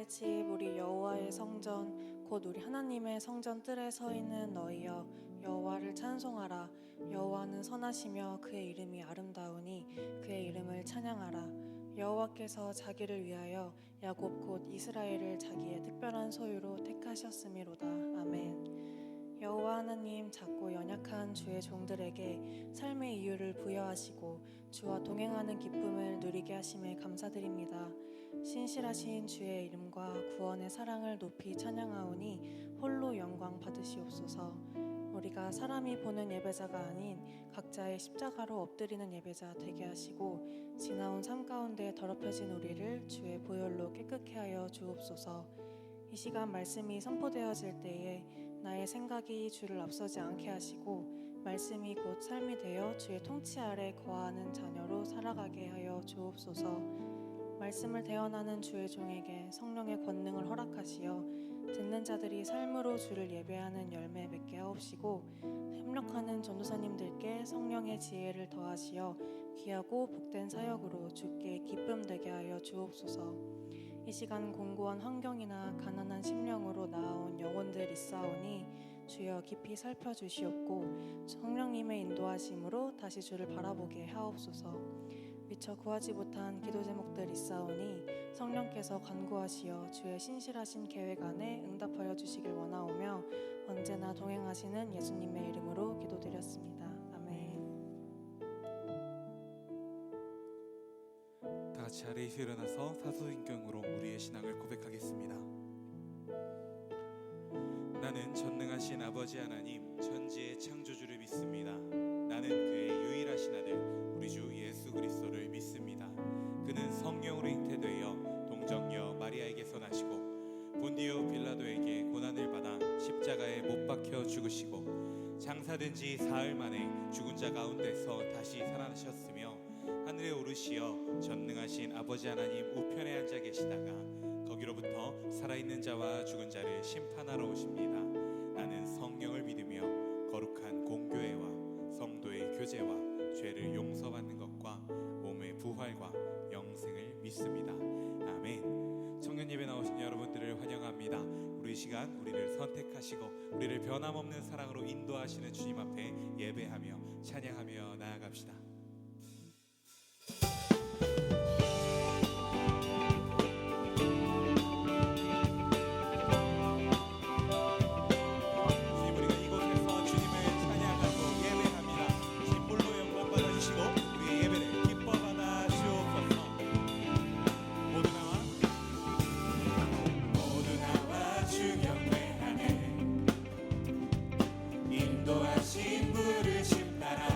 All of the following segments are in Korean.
집 우리 여호와의 성전 곧 우리 하나님의 성전 뜰에 서 있는 너희여 여호와를 찬송하라. 여호와는 선하시며 그의 이름이 아름다우니 그의 이름을 찬양하라. 여호와께서 자기를 위하여 야곱 곧 이스라엘을 자기의 특별한 소유로 택하셨음이로다. 아멘. 여호와 하나님, 작고 연약한 주의 종들에게 삶의 이유를 부여하시고 주와 동행하는 기쁨을 누리게 하심에 감사드립니다. 신실하신 주의 이름과 구원의 사랑을 높이 찬양하오니 홀로 영광 받으시옵소서. 우리가 사람이 보는 예배자가 아닌 각자의 십자가로 엎드리는 예배자 되게 하시고 지나온 삶 가운데 더럽혀진 우리를 주의 보혈로 깨끗게 하여 주옵소서. 이 시간 말씀이 선포되어질 때에 나의 생각이 주를 앞서지 않게 하시고 말씀이 곧 삶이 되어 주의 통치 아래 거하는 자녀로 살아가게 하여 주옵소서. 말씀을 대언하는 주의 종에게 성령의 권능을 허락하시어 듣는 자들이 삶으로 주를 예배하는 열매 맺게 하옵시고 협력하는 전도사님들께 성령의 지혜를 더하시어 귀하고 복된 사역으로 주께 기쁨 되게 하여 주옵소서. 이 시간 공고한 환경이나 가난한 심령으로 나아온 영혼들 있사오니 주여 깊이 살펴주시옵고 성령님의 인도하심으로 다시 주를 바라보게 하옵소서. 미처 구하지 못한 기도 제목들 있사오니 성령께서 간구하시어 주의 신실하신 계획 안에 응답하여 주시길 원하오며 언제나 동행하시는 예수님의 이름으로 기도드렸습니다. 아멘. 다 같이 자리에서 일어나서 사도신경으로 우리의 신앙을 고백하겠습니다. 나는 전능하신 아버지 하나님 천지의 창조주를 믿습니다. 나는 그의 유일하신 아들 우리 주 예수 그리스도를 믿습니다. 그는 성령으로 잉태되어 동정녀 마리아에게서 나시고 본디오 빌라도에게 고난을 받아 십자가에 못 박혀 죽으시고 장사된 지 사흘 만에 죽은 자 가운데서 다시 살아나셨으며 하늘에 오르시어 전능하신 아버지 하나님 우편에 앉아 계시다가 거기로부터 살아있는 자와 죽은 자를 심판하러 오십니다. 나는 성령을 믿으며 거룩한 공교회와 성도의 교제와 죄를 용서받는 것과 몸의 부활과 영생을 믿습니다. 아멘. 청년 예배 나오신 여러분들을 환영합니다. 우리 시간 우리를 선택하시고 우리를 변함없는 사랑으로 인도하시는 주님 앞에 예배하며 찬양하며 나아갑시다. 인도하신 부르심 따라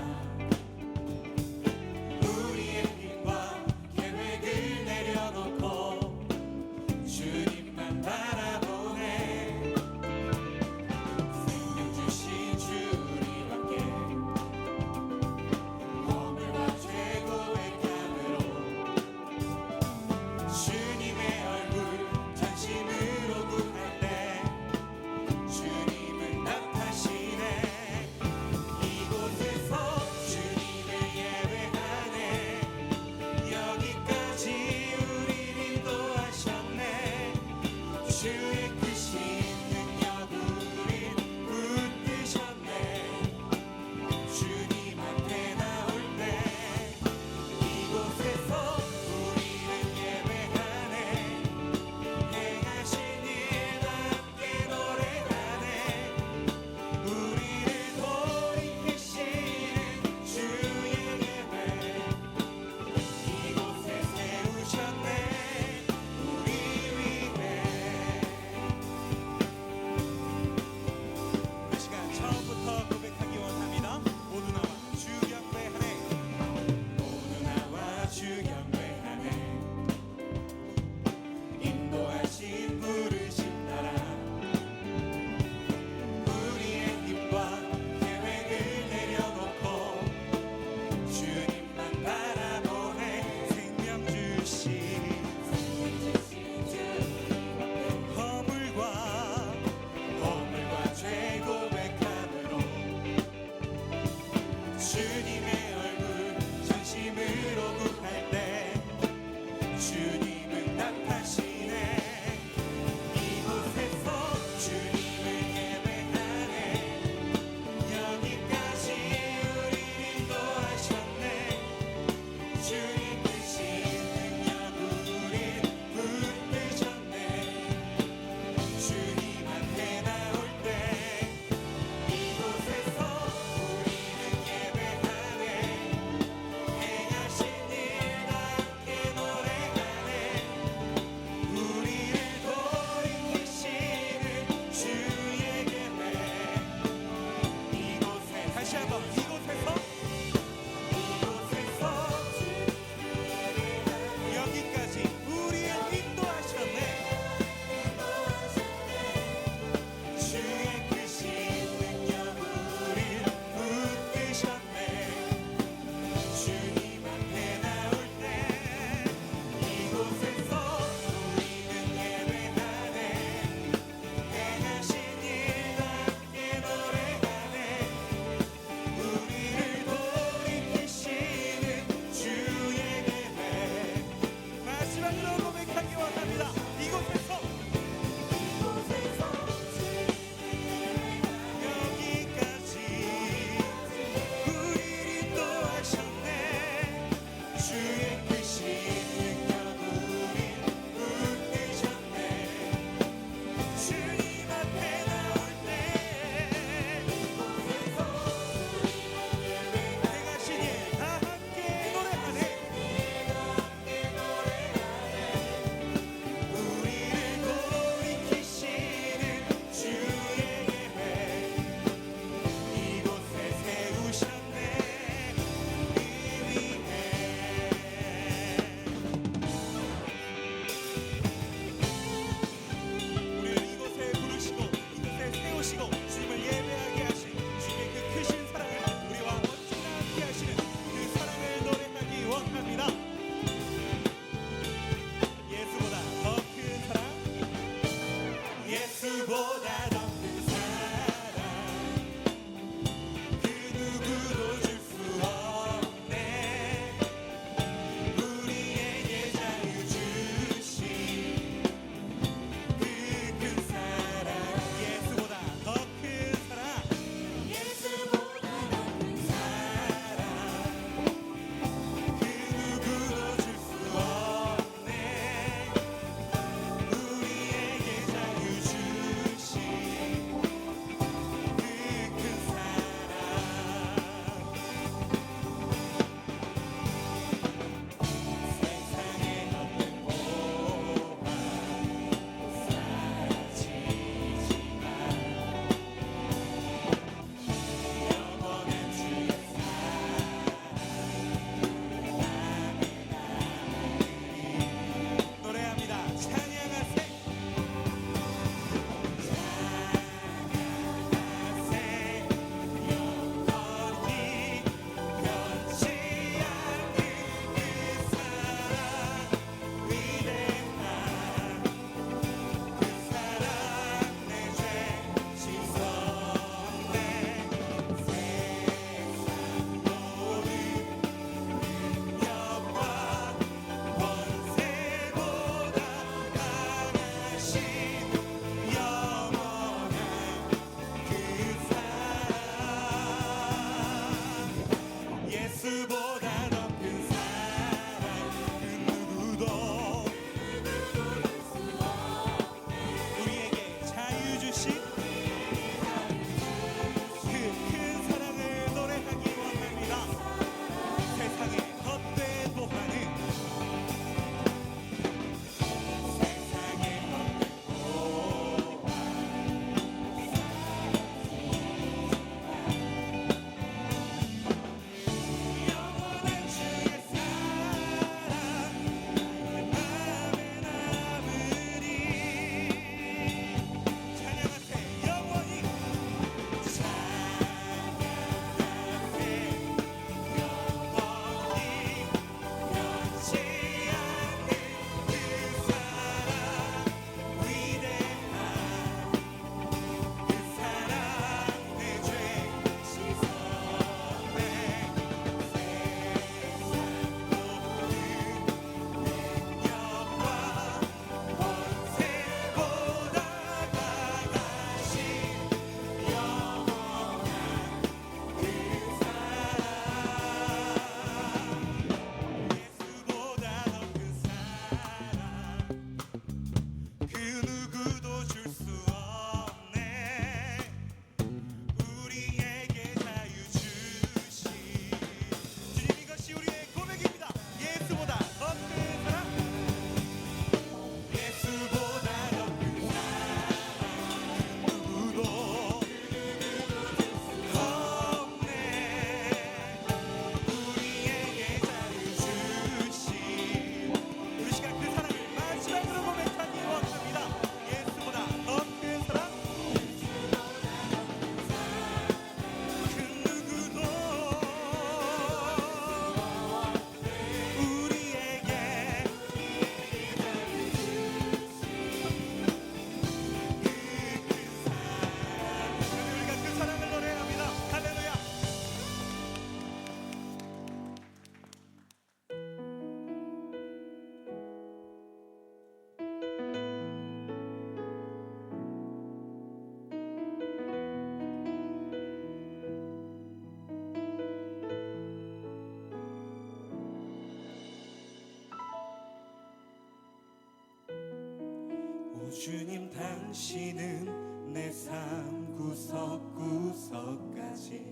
주님 당신은 내 삶 구석구석까지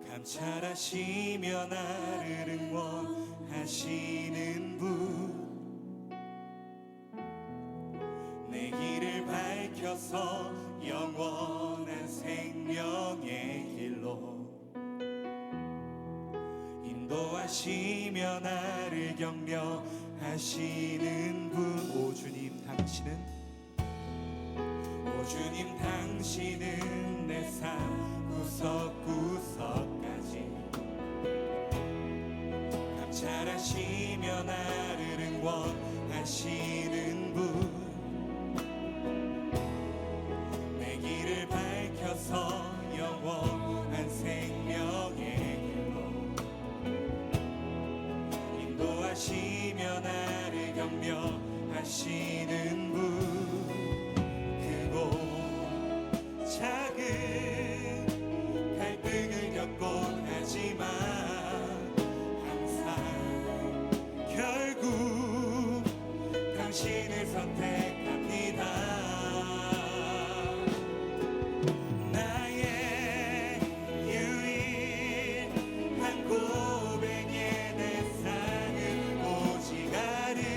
감찰하시며 나를 응원하시는 분 내 길을 밝혀서 영원한 생명의 길로 인도하시며 나를 격려하시는 분 오 주님 당신은 내 삶 구석구석까지 감찰하시며 나를 응원하시는 분 내 길을 밝혀서 영원한 생명의 길로 인도하시며 나를 격려하시는 분 크고 작은 갈등을 겪곤 하지만 항상 결국 당신을 선택합니다. 나의 유일한 고백의 대상은 오직 아름다운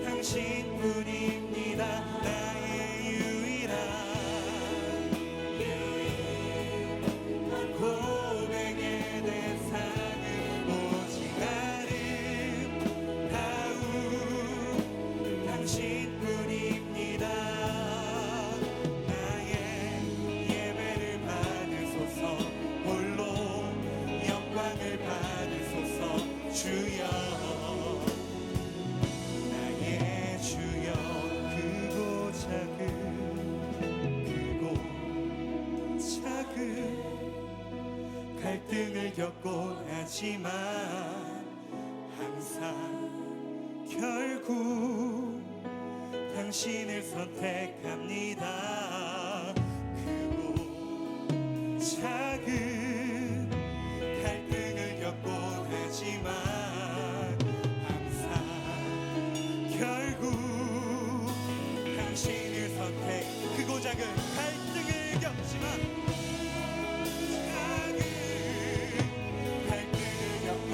당신뿐입니다. 나의 유일한 고백의 대상은 오직 아름다운 당신뿐입니다. 나의 예배를 받으소서 홀로 영광을 받으소서 주여 나의 주여 크고 작은 갈등을 겪곤 하지만 항상 결국 당신을 선택합니다. 크고 작은 갈등을 겪곤 하지만 항상 결국 당신을 선택 크고 작은 갈등을 겪지만 작은 갈등을 겪고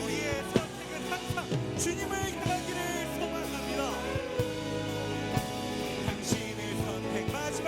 우리의 선택은 항상 주님을 향하기를 소망합니다. 당신을 선택 마지막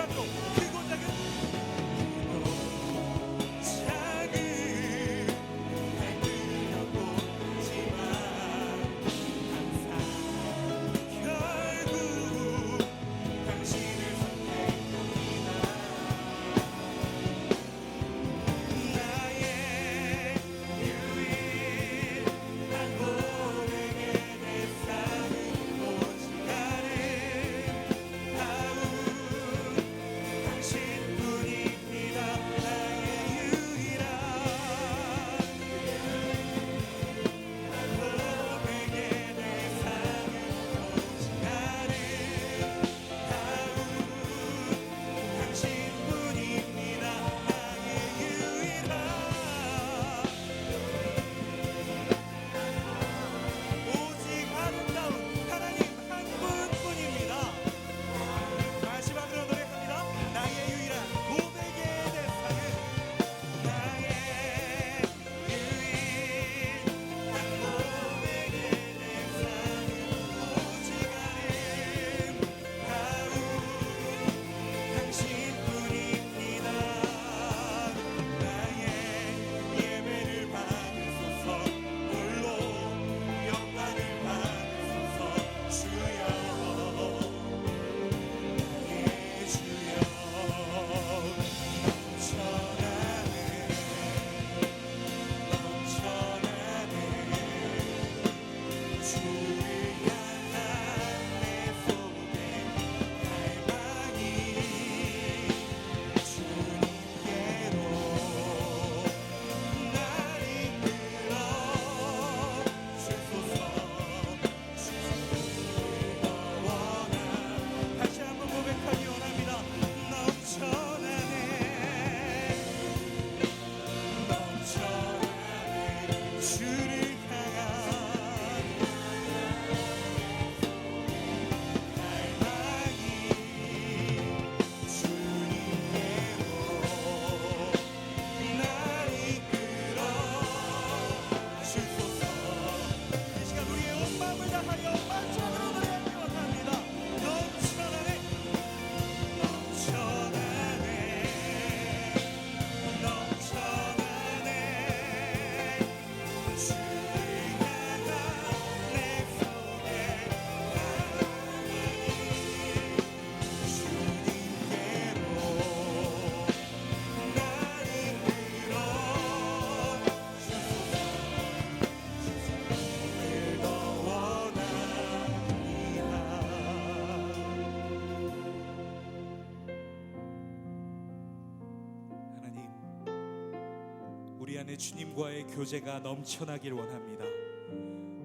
안에 주님과의 교제가 넘쳐나길 원합니다.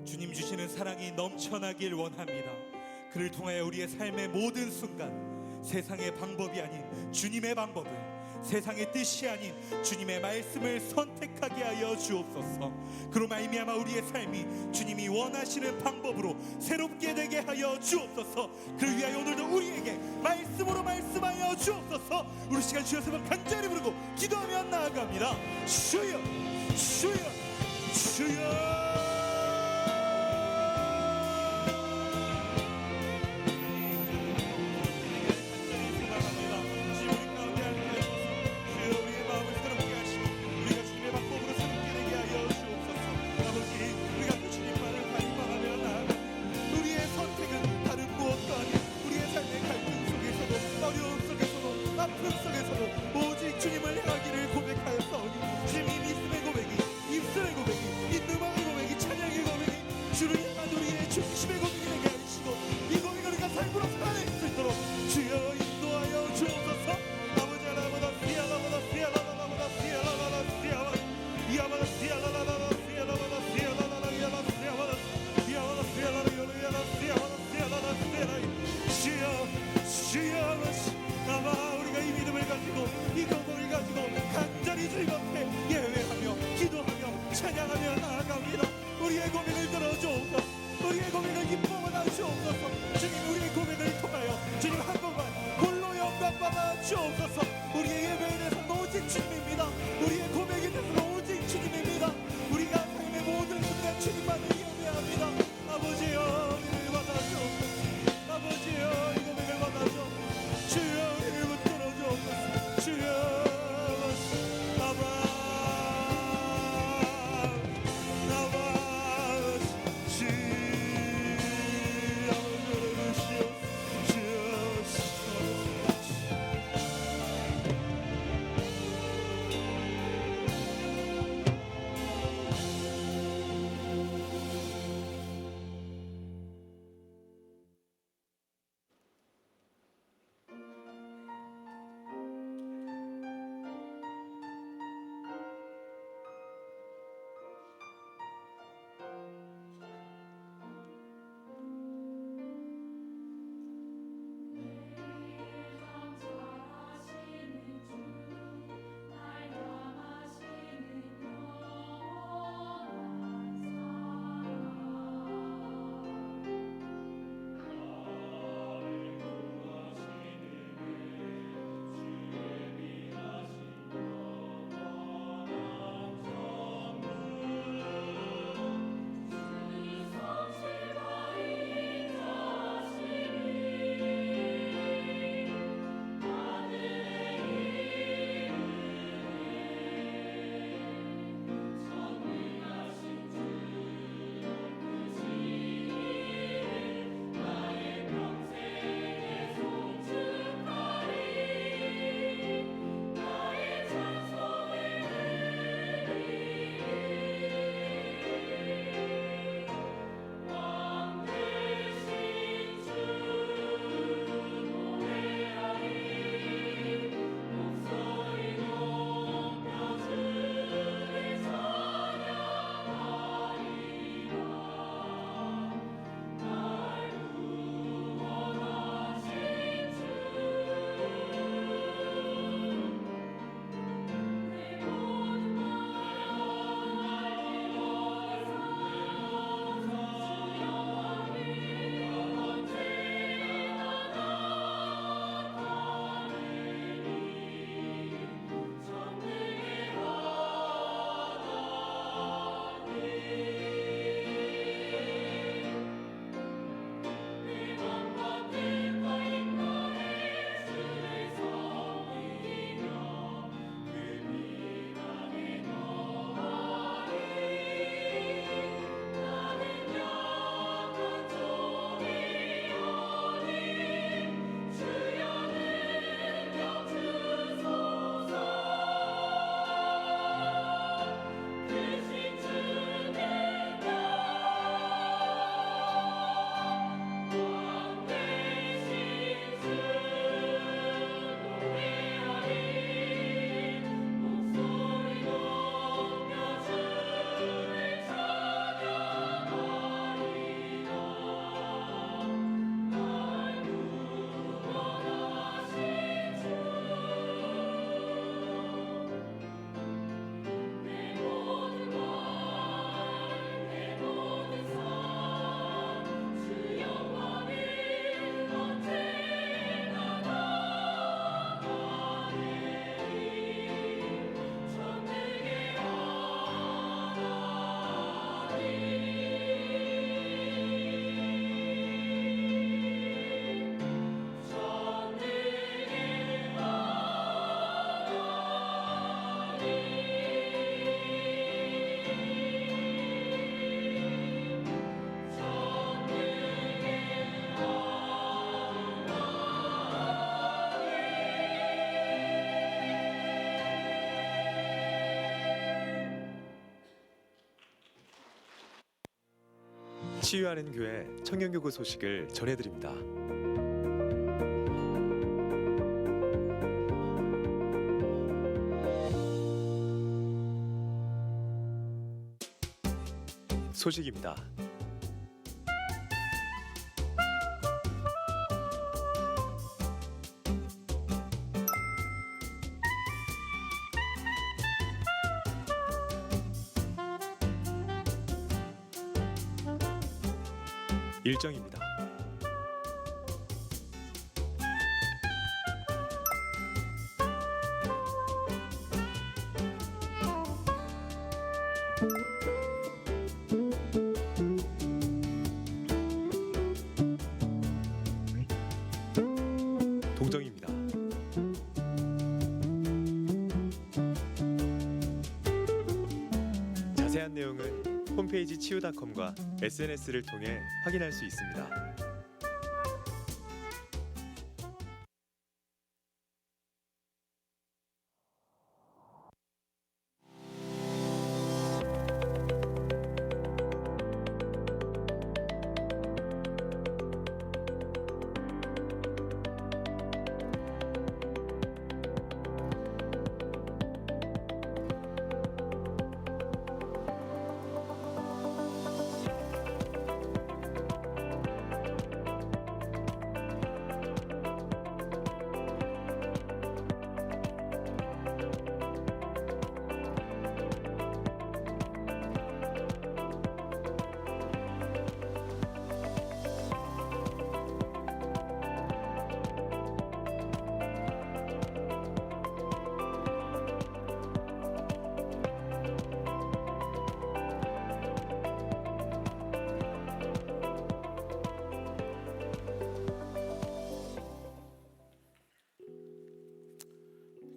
주님 주시는 사랑이 넘쳐나길 원합니다. 그를 통하여 우리의 삶의 모든 순간 세상의 방법이 아닌 주님의 방법을, 세상의 뜻이 아닌 주님의 말씀을 선택하게 하여 주옵소서. 그로 말미암아 우리의 삶이 주님이 원하시는 방법으로 새롭게 되게 하여 주옵소서. 그를 위하여 오늘도 우리에게 말씀으로 말씀하여 주옵소서. 우리 시간 주여서 간절히 부르고 기도하며 나아갑니다. 주여 주여 주여. 우리가 이 믿음을 가지고 이 고백을 가지고 간절히 주님 앞에 예배하며 기도하며 찬양하며 나아갑니다. 우리의 고백을 들어주옵소서. 우리의 고백을 기뻐하여 주옵소서. 주님 우리의 고백을 통하여 주님 한 번만 홀로 영광 받아 주옵소서. 우리의 예배에 대해서는 오직 주님입니다. 우리의 고백에 대해서는 오직 주님입니다. 우리가 삶의 모든 순간 주님만을 예배합니다. 아버지여 우리를 받아 주옵소서. 아버지여 이 고백을 받아 주옵소서. 주여 우리를 붙들어 주옵소서. 주여 치유하는 교회 청년교구 소식을 전해드립니다. 소식입니다. 일정입니다. 동정입니다. 자세한 내용은 홈페이지 치유닷컴과 SNS를 통해 확인할 수 있습니다.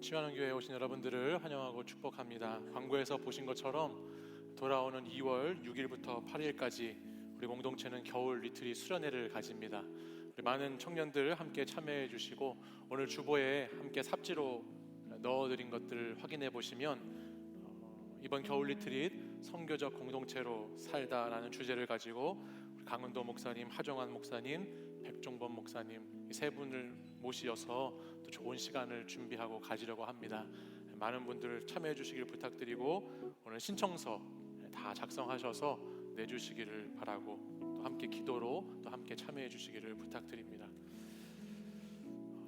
치유하는 교회에 오신 여러분들을 환영하고 축복합니다. 광고에서 보신 것처럼 돌아오는 2월 6일부터 8일까지 우리 공동체는 겨울 리트릿 수련회를 가집니다. 우리 많은 청년들 함께 참여해 주시고 오늘 주보에 함께 삽지로 넣어드린 것들을 확인해 보시면 이번 겨울 리트릿 선교적 공동체로 살다라는 주제를 가지고 우리 강은도 목사님, 하정환 목사님, 백종범 목사님 이 세 분을 모시어서 또 좋은 시간을 준비하고 가지려고 합니다. 많은 분들 참여해 주시길 부탁드리고 오늘 신청서 다 작성하셔서 내주시기를 바라고 또 함께 기도로 또 함께 참여해 주시기를 부탁드립니다.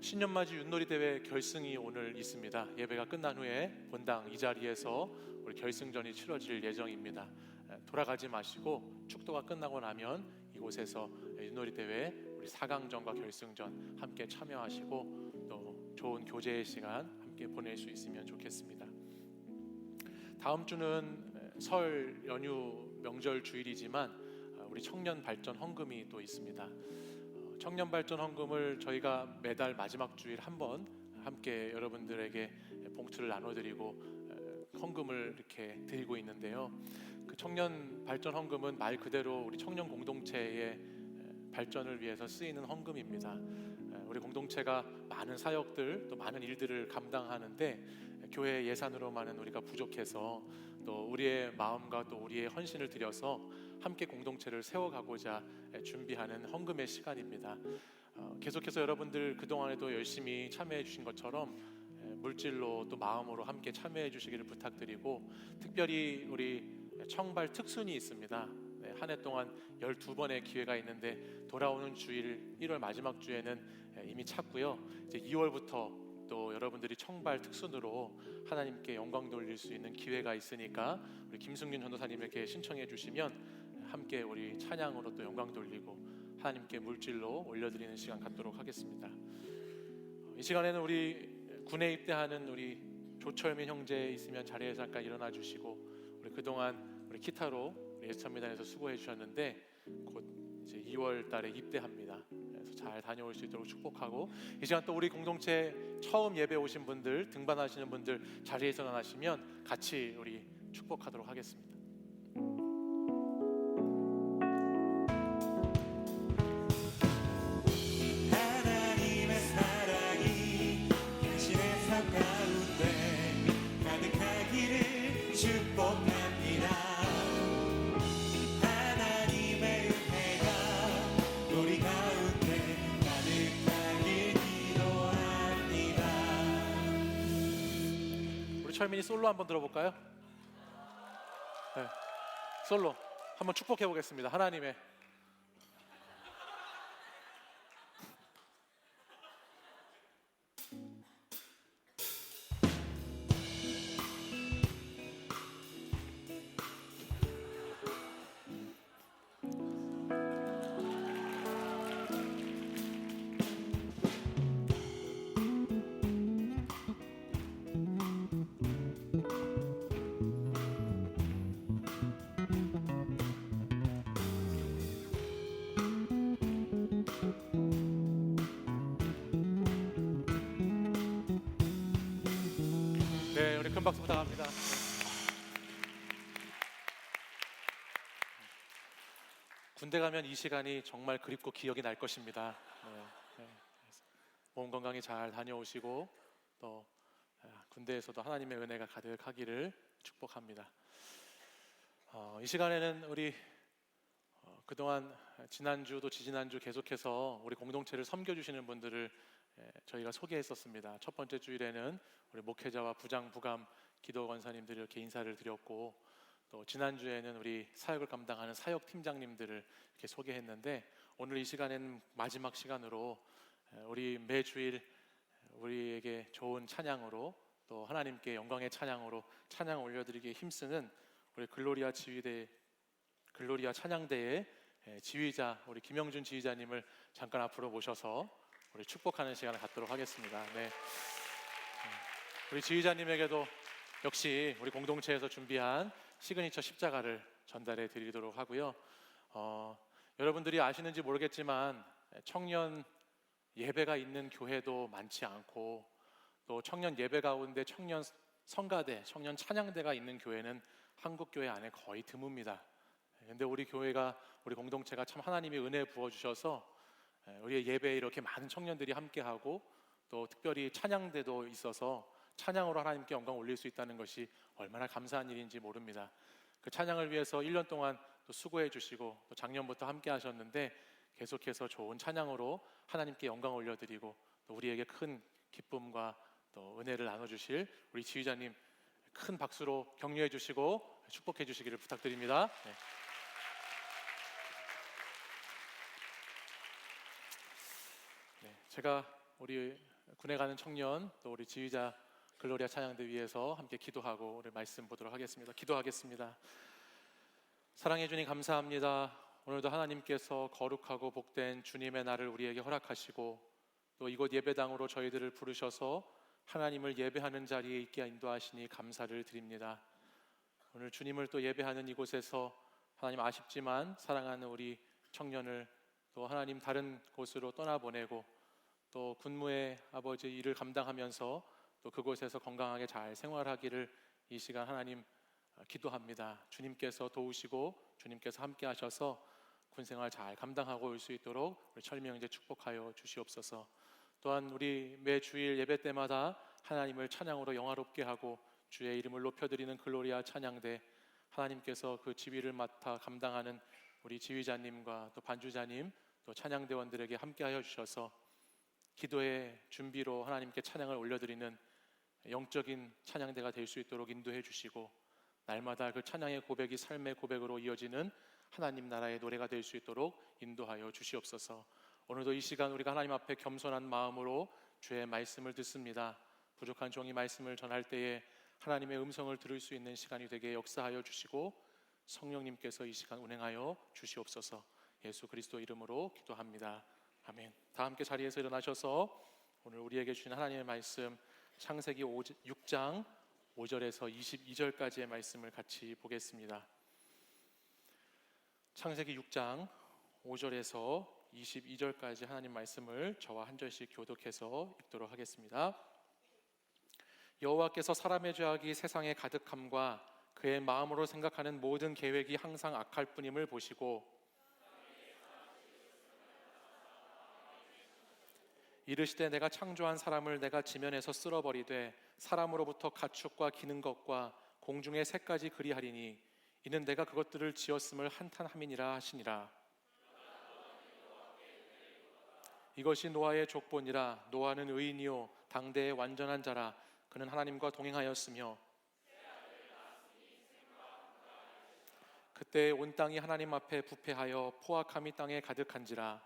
신년맞이 윷놀이 대회 결승이 오늘 있습니다. 예배가 끝난 후에 본당 이 자리에서 우리 결승전이 치러질 예정입니다. 돌아가지 마시고 축도가 끝나고 나면 이곳에서 윷놀이 대회 우리 4강전과 결승전 함께 참여하시고 또 좋은 교제의 시간 함께 보낼 수 있으면 좋겠습니다. 다음 주는 설 연휴 명절 주일이지만 우리 청년 발전 헌금이 또 있습니다. 청년 발전 헌금을 저희가 매달 마지막 주일 한번 함께 여러분들에게 봉투를 나눠드리고 헌금을 이렇게 드리고 있는데요. 그 청년 발전 헌금은 말 그대로 우리 청년 공동체의 발전을 위해서 쓰이는 헌금입니다. 우리 공동체가 많은 사역들 또 많은 일들을 감당하는데 교회 예산으로만은 우리가 부족해서 또 우리의 마음과 또 우리의 헌신을 들여서 함께 공동체를 세워가고자 준비하는 헌금의 시간입니다. 계속해서 여러분들 그동안에도 열심히 참여해 주신 것처럼 물질로 또 마음으로 함께 참여해 주시기를 부탁드리고 특별히 우리 청발 특순이 있습니다. 한 해 동안 12번의 기회가 있는데 돌아오는 주일 1월 마지막 주에는 이미 찼고요. 이제 2월부터 또 여러분들이 청발 특순으로 하나님께 영광 돌릴 수 있는 기회가 있으니까 우리 김승윤 전도사님에게 신청해 주시면 함께 우리 찬양으로 또 영광 돌리고 하나님께 물질로 올려드리는 시간 갖도록 하겠습니다. 이 시간에는 우리 군에 입대하는 우리 조철민 형제 있으면 자리에서 잠깐 일어나 주시고 우리 그동안 우리 기타로 예수찬미단에서 수고해 주셨는데 곧 이제 2월 달에 입대합니다. 그래서 잘 다녀올 수 있도록 축복하고 이 시간 또 우리 공동체 처음 예배 오신 분들 등반하시는 분들 자리에서 일어나시면 같이 우리 축복하도록 하겠습니다. 하나님의 사랑이 당신의 삶 가운데 가득하기를 축복합니다. 하나님의 은혜 철민이 솔로 한번 들어볼까요? 네, 솔로 한번 축복해 보겠습니다. 하나님의 네, 우리 큰 박수 부탁합니다. 군대 가면 이 시간이 정말 그립고 기억이 날 것입니다. 네. 몸 건강히 잘 다녀오시고 또 군대에서도 하나님의 은혜가 가득하기를 축복합니다. 이 시간에는 우리 그동안 지난주도 지지난주 계속해서 우리 공동체를 섬겨주시는 분들을 저희가 소개했었습니다. 첫 번째 주일에는 우리 목회자와 부장, 부감, 기도 권사님들 이렇게 인사를 드렸고, 또 지난주에는 우리 사역을 감당하는 사역 팀장님들을 이렇게 소개했는데, 오늘 이 시간에는 마지막 시간으로 우리 매주일 우리에게 좋은 찬양으로 또 하나님께 영광의 찬양으로 찬양 올려드리기에 힘쓰는 우리 글로리아 찬양대의 지휘자 우리 김영준 지휘자님을 잠깐 앞으로 모셔서 우리 축복하는 시간을 갖도록 하겠습니다. 네. 우리 지휘자님에게도 역시 우리 공동체에서 준비한 시그니처 십자가를 전달해 드리도록 하고요. 여러분들이 아시는지 모르겠지만 청년 예배가 있는 교회도 많지 않고, 또 청년 예배 가운데 청년 성가대, 청년 찬양대가 있는 교회는 한국 교회 안에 거의 드뭅니다. 근데 우리 교회가, 우리 공동체가 참 하나님의 은혜 부어주셔서 우리의 예배에 이렇게 많은 청년들이 함께하고, 또 특별히 찬양대도 있어서 찬양으로 하나님께 영광 올릴 수 있다는 것이 얼마나 감사한 일인지 모릅니다. 그 찬양을 위해서 1년 동안 또 수고해 주시고, 또 작년부터 함께 하셨는데 계속해서 좋은 찬양으로 하나님께 영광 올려드리고, 또 우리에게 큰 기쁨과 또 은혜를 나눠주실 우리 지휘자님 큰 박수로 격려해 주시고 축복해 주시기를 부탁드립니다. 네, 제가 우리 군에 가는 청년 또 우리 지휘자 글로리아 찬양대 위해서 함께 기도하고 우리 말씀 보도록 하겠습니다. 기도하겠습니다. 사랑해 주님 감사합니다. 오늘도 하나님께서 거룩하고 복된 주님의 날을 우리에게 허락하시고, 또 이곳 예배당으로 저희들을 부르셔서 하나님을 예배하는 자리에 있게 인도하시니 감사를 드립니다. 오늘 주님을 또 예배하는 이곳에서 하나님 아쉽지만 사랑하는 우리 청년을 또 하나님 다른 곳으로 떠나보내고, 또 군무의 아버지 일을 감당하면서 또 그곳에서 건강하게 잘 생활하기를 이 시간 하나님 기도합니다. 주님께서 도우시고 주님께서 함께 하셔서 군생활 잘 감당하고 올 수 있도록 우리 철미 형제 축복하여 주시옵소서. 또한 우리 매 주일 예배 때마다 하나님을 찬양으로 영화롭게 하고 주의 이름을 높여드리는 글로리아 찬양대, 하나님께서 그 지휘를 맡아 감당하는 우리 지휘자님과 또 반주자님 또 찬양대원들에게 함께하여 주셔서 기도의 준비로 하나님께 찬양을 올려드리는 영적인 찬양대가 될 수 있도록 인도해 주시고, 날마다 그 찬양의 고백이 삶의 고백으로 이어지는 하나님 나라의 노래가 될 수 있도록 인도하여 주시옵소서. 오늘도 이 시간 우리가 하나님 앞에 겸손한 마음으로 주의 말씀을 듣습니다. 부족한 종이 말씀을 전할 때에 하나님의 음성을 들을 수 있는 시간이 되게 역사하여 주시고, 성령님께서 이 시간 운행하여 주시옵소서. 예수 그리스도 이름으로 기도합니다. 아멘. 다 함께 자리에서 일어나셔서 오늘 우리에게 주신 하나님의 말씀 창세기 6장 5절에서 22절까지의 말씀을 같이 보겠습니다. 창세기 6장 5절에서 22절까지 하나님 말씀을 저와 한 절씩 교독해서 읽도록 하겠습니다. 여호와께서 사람의 죄악이 세상에 가득함과 그의 마음으로 생각하는 모든 계획이 항상 악할 뿐임을 보시고, 이르시되 내가 창조한 사람을 내가 지면에서 쓸어버리되 사람으로부터 가축과 기는 것과 공중의 새까지 그리하리니 이는 내가 그것들을 지었음을 한탄함이니라 하시니라. 이것이 노아의 족본이라. 노아는 의인이요 당대의 완전한 자라. 그는 하나님과 동행하였으며 그때 온 땅이 하나님 앞에 부패하여 포악함이 땅에 가득한지라.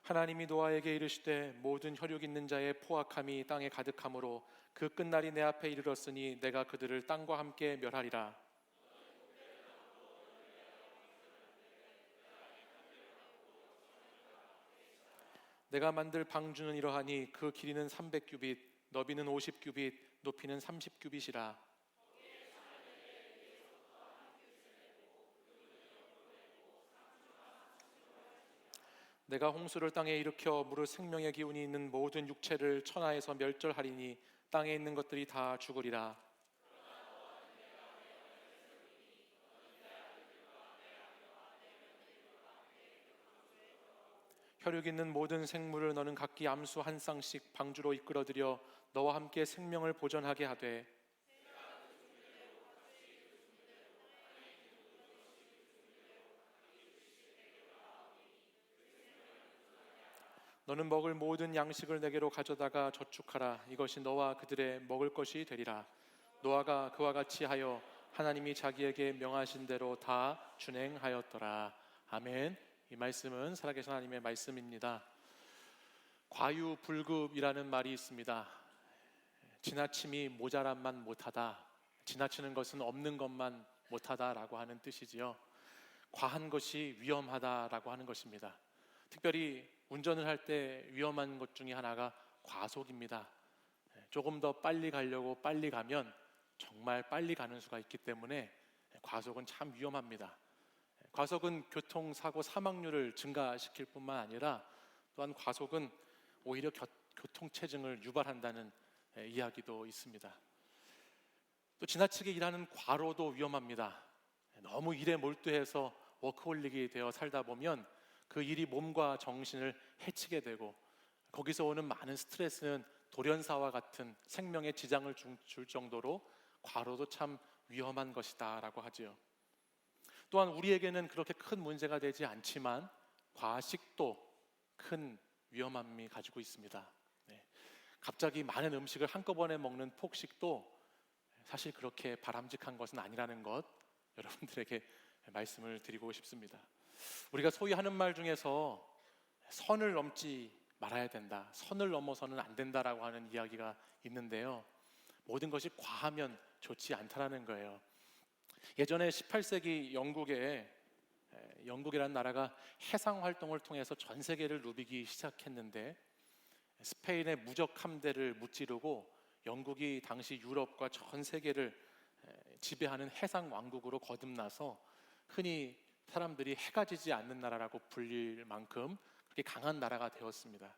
하나님이 노아에게 이르시되 모든 혈육 있는 자의 포악함이 땅에 가득하므로 그 끝날이 내 앞에 이르렀으니 내가 그들을 땅과 함께 멸하리라. 내가 만들 방주는 이러하니 그 길이는 300규빗, 너비는 50규빗, 높이는 30규빗이라. 내가 홍수를 땅에 일으켜 무릇 생명의 기운이 있는 모든 육체를 천하에서 멸절하리니 땅에 있는 것들이 다 죽으리라. 혈육 있는 모든 생물을 너는 각기 암수 한 쌍씩 방주로 이끌어들여 너와 함께 생명을 보전하게 하되, 너는 먹을 모든 양식을 내게로 가져다가 저축하라. 이것이 너와 그들의 먹을 것이 되리라. 노아가 그와 같이 하여 하나님이 자기에게 명하신 대로 다 준행하였더라. 아멘. 이 말씀은 살아계신 하나님의 말씀입니다. 과유불급이라는 말이 있습니다. 지나침이 모자람만 못하다, 지나치는 것은 없는 것만 못하다라고 하는 뜻이지요. 과한 것이 위험하다라고 하는 것입니다. 특별히 운전을 할 때 위험한 것 중에 하나가 과속입니다. 조금 더 빨리 가려고 빨리 가면 정말 빨리 가는 수가 있기 때문에 과속은 참 위험합니다. 과속은 교통사고 사망률을 증가시킬 뿐만 아니라 또한 과속은 오히려 교통체증을 유발한다는 이야기도 있습니다. 또 지나치게 일하는 과로도 위험합니다. 너무 일에 몰두해서 워크홀릭이 되어 살다 보면 그 일이 몸과 정신을 해치게 되고 거기서 오는 많은 스트레스는 돌연사와 같은 생명에 지장을 줄 정도로 과로도 참 위험한 것이다 라고 하지요. 또한 우리에게는 그렇게 큰 문제가 되지 않지만 과식도 큰 위험함이 가지고 있습니다. 갑자기 많은 음식을 한꺼번에 먹는 폭식도 사실 그렇게 바람직한 것은 아니라는 것, 여러분들에게 말씀을 드리고 싶습니다. 우리가 소위 하는 말 중에서 선을 넘지 말아야 된다, 선을 넘어서는 안 된다라고 하는 이야기가 있는데요, 모든 것이 과하면 좋지 않다라는 거예요. 예전에 18세기 영국이라는 나라가 해상 활동을 통해서 전 세계를 누비기 시작했는데, 스페인의 무적 함대를 무찌르고 영국이 당시 유럽과 전 세계를 지배하는 해상 왕국으로 거듭나서 흔히 사람들이 해가 지지 않는 나라라고 불릴 만큼 그렇게 강한 나라가 되었습니다.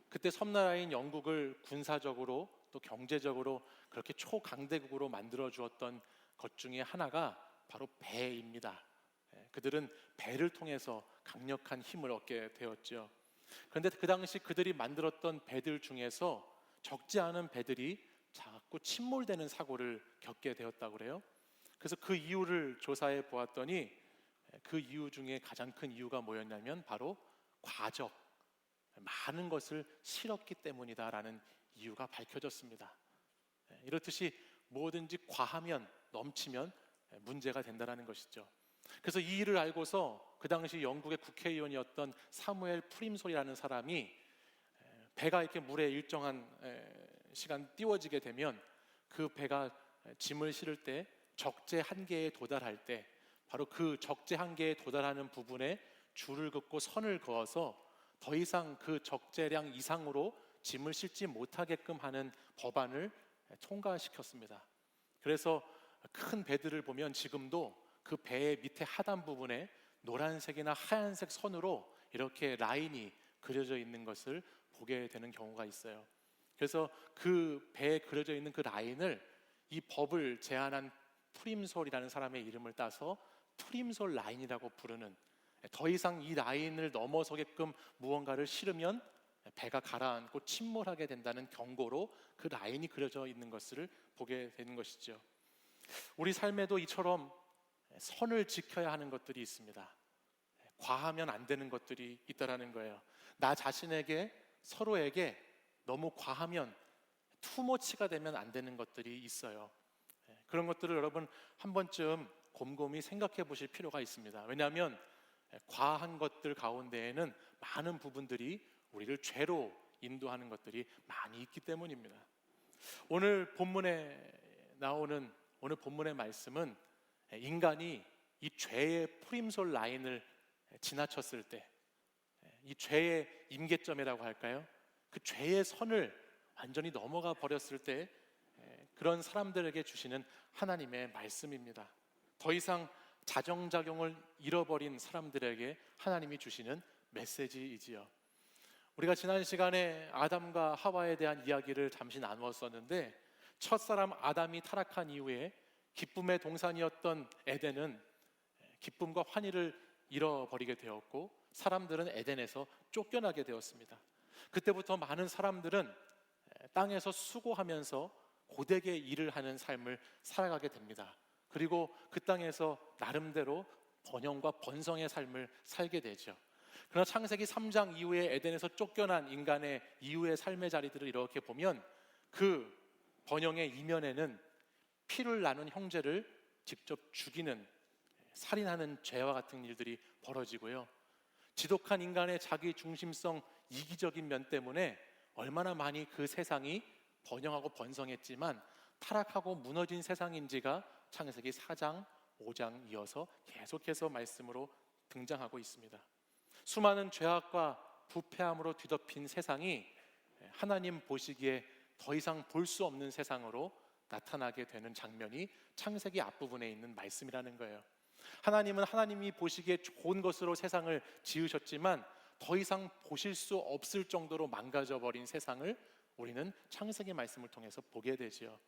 그때 섬나라인 영국을 군사적으로 또 경제적으로 그렇게 초강대국으로 만들어 주었던 것 중에 하나가 바로 배입니다. 그들은 배를 통해서 강력한 힘을 얻게 되었죠. 그런데 그 당시 그들이 만들었던 배들 중에서 적지 않은 배들이 자꾸 침몰되는 사고를 겪게 되었다고 그래요. 그래서 그 이유를 조사해 보았더니 그 이유 중에 가장 큰 이유가 뭐였냐면 바로 과적, 많은 것을 실었기 때문이다라는 이유가 밝혀졌습니다. 이렇듯이 뭐든지 과하면, 넘치면 문제가 된다는 것이죠. 그래서 이 일을 알고서 그 당시 영국의 국회의원이었던 사무엘 프림솔이라는 사람이 배가 이렇게 물에 일정한 시간 띄워지게 되면 그 배가 짐을 실을 때 적재 한계에 도달할 때 바로 그 적재 한계에 도달하는 부분에 줄을 긋고 선을 그어서 더 이상 그 적재량 이상으로 짐을 싣지 못하게끔 하는 법안을 통과시켰습니다. 그래서 큰 배들을 보면 지금도 그 배의 밑에 하단 부분에 노란색이나 하얀색 선으로 이렇게 라인이 그려져 있는 것을 보게 되는 경우가 있어요. 그래서 그 배에 그려져 있는 그 라인을, 이 법을 제안한 프림솔이라는 사람의 이름을 따서 프림솔 라인이라고 부르는, 더 이상 이 라인을 넘어서게끔 무언가를 실으면 배가 가라앉고 침몰하게 된다는 경고로 그 라인이 그려져 있는 것을 보게 되는 것이죠. 우리 삶에도 이처럼 선을 지켜야 하는 것들이 있습니다. 과하면 안 되는 것들이 있다라는 거예요. 나 자신에게, 서로에게 너무 과하면 투머치가 되면 안 되는 것들이 있어요. 그런 것들을 여러분 한 번쯤 곰곰이 생각해 보실 필요가 있습니다. 왜냐하면 과한 것들 가운데에는 많은 부분들이 우리를 죄로 인도하는 것들이 많이 있기 때문입니다. 오늘 본문에 나오는 오늘 본문의 말씀은 인간이 이 죄의 프림솔 라인을 지나쳤을 때, 이 죄의 임계점이라고 할까요? 그 죄의 선을 완전히 넘어가 버렸을 때 그런 사람들에게 주시는 하나님의 말씀입니다. 더 이상 자정작용을 잃어버린 사람들에게 하나님이 주시는 메시지이지요. 우리가 지난 시간에 아담과 하와에 대한 이야기를 잠시 나누었었는데, 첫사람 아담이 타락한 이후에 기쁨의 동산이었던 에덴은 기쁨과 환희를 잃어버리게 되었고, 사람들은 에덴에서 쫓겨나게 되었습니다. 그때부터 많은 사람들은 땅에서 수고하면서 고되게 일을 하는 삶을 살아가게 됩니다. 그리고 그 땅에서 나름대로 번영과 번성의 삶을 살게 되죠. 그러나 창세기 3장 이후에 에덴에서 쫓겨난 인간의 이후의 삶의 자리들을 이렇게 보면 그 번영의 이면에는 피를 나눈 형제를 직접 죽이는, 살인하는 죄와 같은 일들이 벌어지고요. 지독한 인간의 자기 중심성, 이기적인 면 때문에 얼마나 많이 그 세상이 번영하고 번성했지만 타락하고 무너진 세상인지가 창세기 4장, 5장 이어서 계속해서 말씀으로 등장하고 있습니다. 수많은 죄악과 부패함으로 뒤덮인 세상이 하나님 보시기에 더 이상 볼 수 없는 세상으로 나타나게 되는 장면이 창세기 앞부분에 있는 말씀이라는 거예요. 하나님은 하나님이 보시기에 좋은 것으로 세상을 지으셨지만 더 이상 보실 수 없을 정도로 망가져버린 세상을 우리는 창세기 말씀을 통해서 보게 되지요.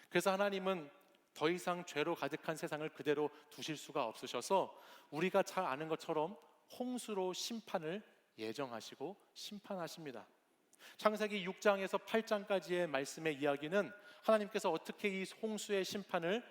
그래서 하나님은 더 이상 죄로 가득한 세상을 그대로 두실 수가 없으셔서 우리가 잘 아는 것처럼 홍수로 심판을 예정하시고 심판하십니다. 창세기 6장에서 8장까지의 말씀의 이야기는 하나님께서 어떻게 이 홍수의 심판을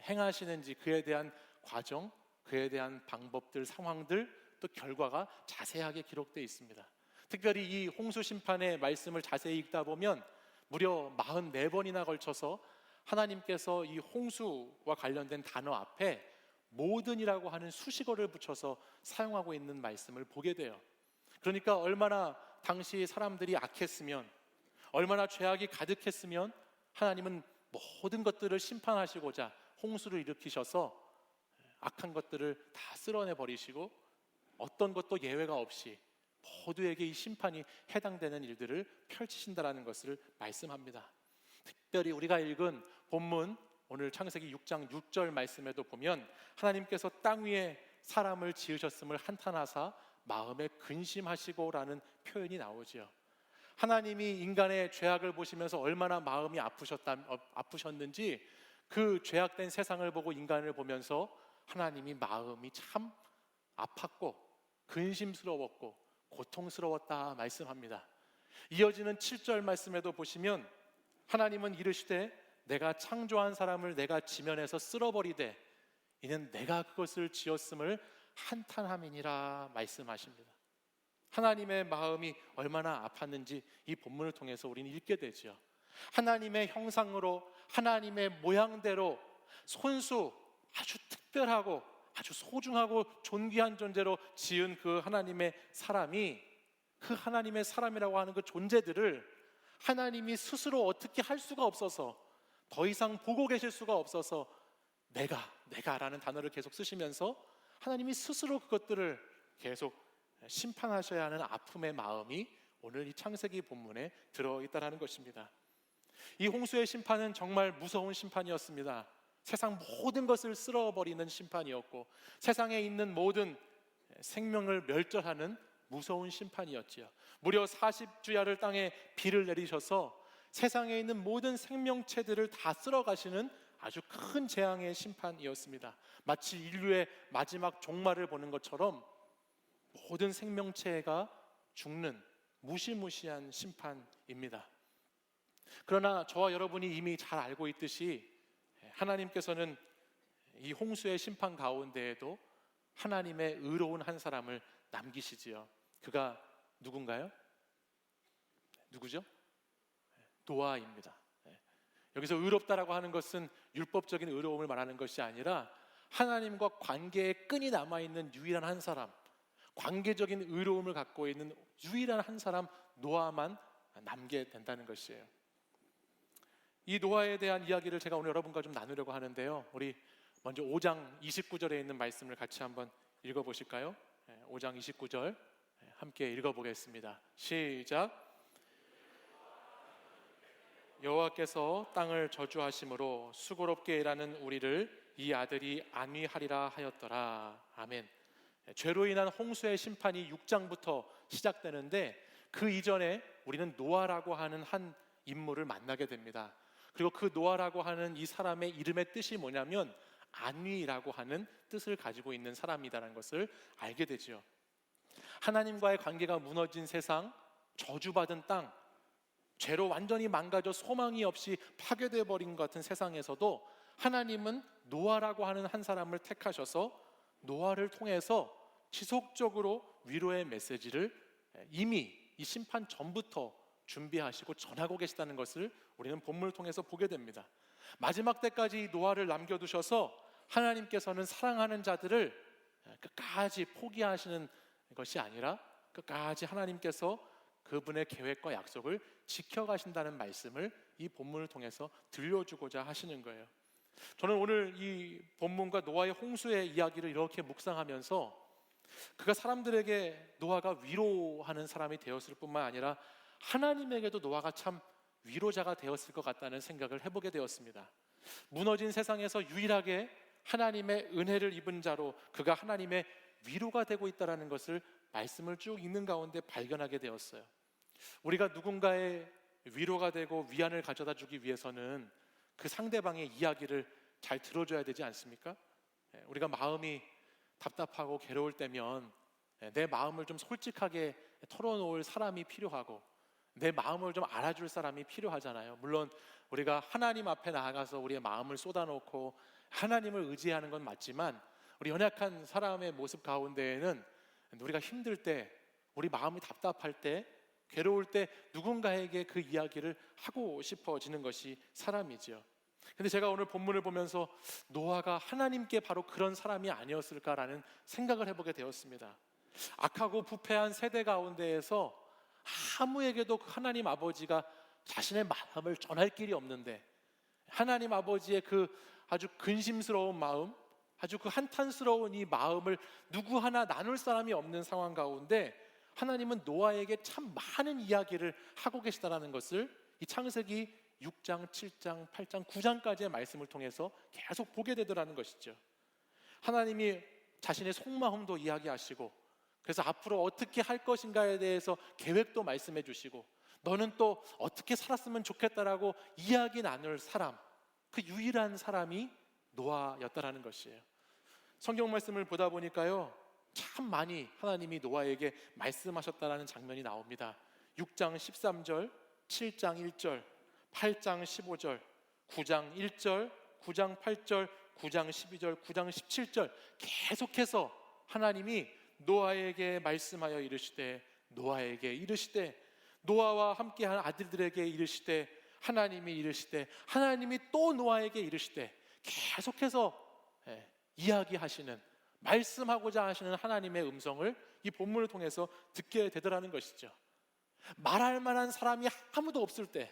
행하시는지, 그에 대한 과정, 그에 대한 방법들, 상황들, 또 결과가 자세하게 기록되어 있습니다. 특별히 이 홍수 심판의 말씀을 자세히 읽다 보면 무려 44번이나 걸쳐서 하나님께서 이 홍수와 관련된 단어 앞에 모든이라고 하는 수식어를 붙여서 사용하고 있는 말씀을 보게 돼요. 그러니까 얼마나 당시 사람들이 악했으면, 얼마나 죄악이 가득했으면 하나님은 모든 것들을 심판하시고자 홍수를 일으키셔서 악한 것들을 다 쓸어내 버리시고 어떤 것도 예외가 없이 모두에게 이 심판이 해당되는 일들을 펼치신다라는 것을 말씀합니다. 특별히 우리가 읽은 본문 오늘 창세기 6장 6절 말씀에도 보면 하나님께서 땅 위에 사람을 지으셨음을 한탄하사 마음에 근심하시고라는 표현이 나오지요. 하나님이 인간의 죄악을 보시면서 얼마나 마음이 아프셨는지 그 죄악된 세상을 보고 인간을 보면서 하나님이 마음이 참 아팠고 근심스러웠고 고통스러웠다 말씀합니다. 이어지는 7절 말씀에도 보시면 하나님은 이르시되 내가 창조한 사람을 내가 지면에서 쓸어버리되 이는 내가 그것을 지었음을 한탄함이니라 말씀하십니다. 하나님의 마음이 얼마나 아팠는지 이 본문을 통해서 우리는 읽게 되죠. 하나님의 형상으로 하나님의 모양대로 손수 아주 특별하고 아주 소중하고 존귀한 존재로 지은 그 하나님의 사람이, 그 하나님의 사람이라고 하는 그 존재들을 하나님이 스스로 어떻게 할 수가 없어서, 더 이상 보고 계실 수가 없어서 내가라는 단어를 계속 쓰시면서 하나님이 스스로 그것들을 계속 심판하셔야 하는 아픔의 마음이 오늘 이 창세기 본문에 들어있다는 것입니다. 이 홍수의 심판은 정말 무서운 심판이었습니다. 세상 모든 것을 쓸어버리는 심판이었고 세상에 있는 모든 생명을 멸절하는 무서운 심판이었지요. 무려 40주야를 땅에 비를 내리셔서 세상에 있는 모든 생명체들을 다 쓸어가시는 아주 큰 재앙의 심판이었습니다. 마치 인류의 마지막 종말을 보는 것처럼 모든 생명체가 죽는 무시무시한 심판입니다. 그러나 저와 여러분이 이미 잘 알고 있듯이 하나님께서는 이 홍수의 심판 가운데에도 하나님의 의로운 한 사람을 남기시지요. 그가 누군가요? 누구죠? 노아입니다. 여기서 의롭다라고 하는 것은 율법적인 의로움을 말하는 것이 아니라 하나님과 관계에 끈이 남아있는 유일한 한 사람, 관계적인 의로움을 갖고 있는 유일한 한 사람 노아만 남게 된다는 것이에요. 이 노아에 대한 이야기를 제가 오늘 여러분과 좀 나누려고 하는데요. 우리 먼저 5장 29절에 있는 말씀을 같이 한번 읽어보실까요? 5장 29절 함께 읽어보겠습니다. 시작. 여호와께서 땅을 저주하심으로 수고롭게 일하는 우리를 이 아들이 안위하리라 하였더라. 아멘. 죄로 인한 홍수의 심판이 6장부터 시작되는데 그 이전에 우리는 노아라고 하는 한 인물을 만나게 됩니다. 그리고 그 노아라고 하는 이 사람의 이름의 뜻이 뭐냐면 안위라고 하는 뜻을 가지고 있는 사람이라는 것을 알게 되죠. 하나님과의 관계가 무너진 세상, 저주받은 땅, 죄로 완전히 망가져 소망이 없이 파괴되어 버린 것 같은 세상에서도 하나님은 노아라고 하는 한 사람을 택하셔서 노아를 통해서 지속적으로 위로의 메시지를 이미 이 심판 전부터 준비하시고 전하고 계시다는 것을 우리는 본문을 통해서 보게 됩니다. 마지막 때까지 노아를 남겨두셔서 하나님께서는 사랑하는 자들을 끝까지 포기하시는 것이 아니라 끝까지 하나님께서 그분의 계획과 약속을 지켜가신다는 말씀을 이 본문을 통해서 들려주고자 하시는 거예요. 저는 오늘 이 본문과 노아의 홍수의 이야기를 이렇게 묵상하면서 그가 사람들에게 노아가 위로하는 사람이 되었을 뿐만 아니라 하나님에게도 노아가 참 위로자가 되었을 것 같다는 생각을 해보게 되었습니다. 무너진 세상에서 유일하게 하나님의 은혜를 입은 자로 그가 하나님의 위로가 되고 있다는 것을 말씀을 쭉 읽는 가운데 발견하게 되었어요. 우리가 누군가의 위로가 되고 위안을 가져다 주기 위해서는 그 상대방의 이야기를 잘 들어줘야 되지 않습니까? 우리가 마음이 답답하고 괴로울 때면 내 마음을 좀 솔직하게 털어놓을 사람이 필요하고 내 마음을 좀 알아줄 사람이 필요하잖아요. 물론 우리가 하나님 앞에 나아가서 우리의 마음을 쏟아놓고 하나님을 의지하는 건 맞지만 우리 연약한 사람의 모습 가운데에는 우리가 힘들 때, 우리 마음이 답답할 때, 괴로울 때 누군가에게 그 이야기를 하고 싶어지는 것이 사람이죠. 근데 제가 오늘 본문을 보면서 노아가 하나님께 바로 그런 사람이 아니었을까라는 생각을 해보게 되었습니다. 악하고 부패한 세대 가운데에서 아무에게도 그 하나님 아버지가 자신의 마음을 전할 길이 없는데 하나님 아버지의 그 아주 근심스러운 마음, 아주 그 한탄스러운 이 마음을 누구 하나 나눌 사람이 없는 상황 가운데 하나님은 노아에게 참 많은 이야기를 하고 계시다는 것을 이 창세기 6장, 7장, 8장, 9장까지의 말씀을 통해서 계속 보게 되더라는 것이죠. 하나님이 자신의 속마음도 이야기하시고 그래서 앞으로 어떻게 할 것인가에 대해서 계획도 말씀해 주시고 너는 또 어떻게 살았으면 좋겠다라고 이야기 나눌 사람, 그 유일한 사람이 노아였다라는 것이에요. 성경 말씀을 보다 보니까요 참 많이 하나님이 노아에게 말씀하셨다라는 장면이 나옵니다. 6장 13절, 7장 1절, 8장 15절, 9장 1절, 9장 8절, 9장 12절, 9장 17절 계속해서 하나님이 노아에게 말씀하여 이르시되 노아에게 이르시되 노아와 함께한 아들들에게 이르시되 하나님이 이르시되 하나님이 또 노아에게 이르시되 계속해서 이야기하시는 말씀하고자 하시는 하나님의 음성을 이 본문을 통해서 듣게 되더라는 것이죠. 말할 만한 사람이 아무도 없을 때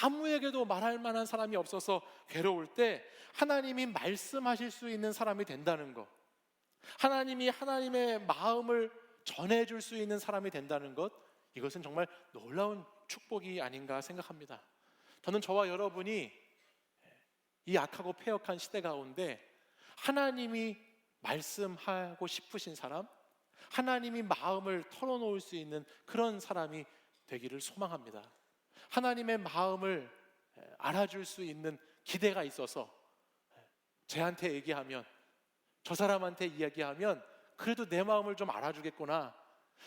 아무에게도 말할 만한 사람이 없어서 괴로울 때 하나님이 말씀하실 수 있는 사람이 된다는 것, 하나님이 하나님의 마음을 전해줄 수 있는 사람이 된다는 것, 이것은 정말 놀라운 축복이 아닌가 생각합니다. 저는 저와 여러분이 이 악하고 패역한 시대 가운데 하나님이 말씀하고 싶으신 사람, 하나님이 마음을 털어놓을 수 있는 그런 사람이 되기를 소망합니다. 하나님의 마음을 알아줄 수 있는 기대가 있어서 쟤한테 얘기하면, 저 사람한테 이야기하면 그래도 내 마음을 좀 알아주겠구나,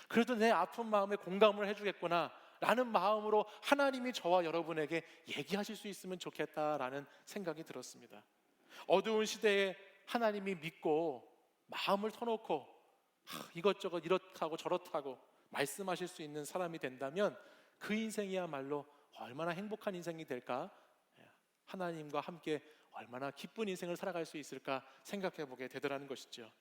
그래도 내 아픈 마음에 공감을 해주겠구나 라는 마음으로 하나님이 저와 여러분에게 얘기하실 수 있으면 좋겠다라는 생각이 들었습니다. 어두운 시대에 하나님이 믿고 마음을 터놓고 이것저것 이렇다고 저렇다고 말씀하실 수 있는 사람이 된다면 그 인생이야말로 얼마나 행복한 인생이 될까? 하나님과 함께 얼마나 기쁜 인생을 살아갈 수 있을까 생각해 보게 되더라는 것이죠.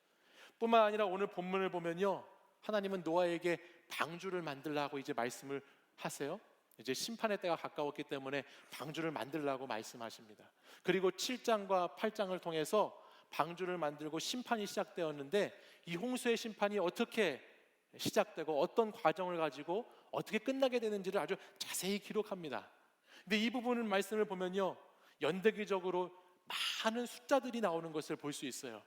뿐만 아니라 오늘 본문을 보면요, 하나님은 노아에게 방주를 만들라고 이제 말씀을 하세요. 이제 심판의 때가 가까웠기 때문에 방주를 만들라고 말씀하십니다. 그리고 7장과 8장을 통해서 방주를 만들고 심판이 시작되었는데, 이 홍수의 심판이 어떻게 시작되고 어떤 과정을 가지고 어떻게 끝나게 되는지를 아주 자세히 기록합니다. 근데 이 부분을 말씀을 보면요, 연대기적으로 많은 숫자들이 나오는 것을 볼 수 있어요.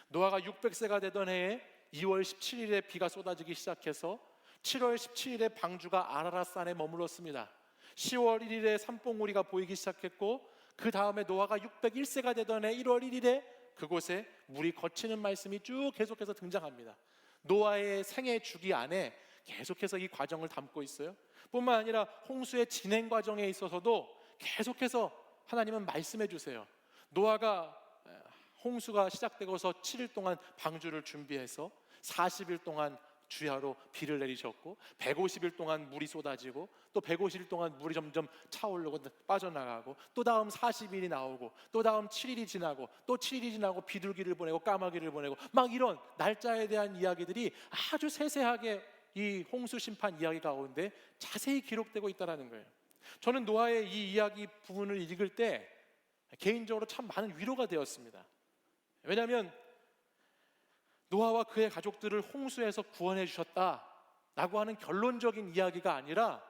노아가 600세가 되던 해에 2월 17일에 비가 쏟아지기 시작해서 7월 17일에 방주가 아라랏산에 머물렀습니다. 10월 1일에 산봉우리가 보이기 시작했고, 그 다음에 노아가 601세가 되던 해 1월 1일에 그곳에 물이 거치는 말씀이 쭉 계속해서 등장합니다. 노아의 생애 주기 안에 계속해서 이 과정을 담고 있어요. 뿐만 아니라 홍수의 진행 과정에 있어서도 계속해서 하나님은 말씀해 주세요. 노아가 홍수가 시작되고서 7일 동안 방주를 준비해서 40일 동안 주야로 비를 내리셨고, 150일 동안 물이 쏟아지고, 또 150일 동안 물이 점점 차오르고 빠져나가고, 또 다음 40일이 나오고, 또 다음 7일이 지나고, 또 7일이 지나고 비둘기를 보내고 까마귀를 보내고, 막 이런 날짜에 대한 이야기들이 아주 세세하게 이 홍수 심판 이야기 가운데 자세히 기록되고 있다는 거예요. 저는 노아의 이 이야기 부분을 읽을 때 개인적으로 참 많은 위로가 되었습니다. 왜냐하면 노아와 그의 가족들을 홍수에서 구원해 주셨다라고 하는 결론적인 이야기가 아니라,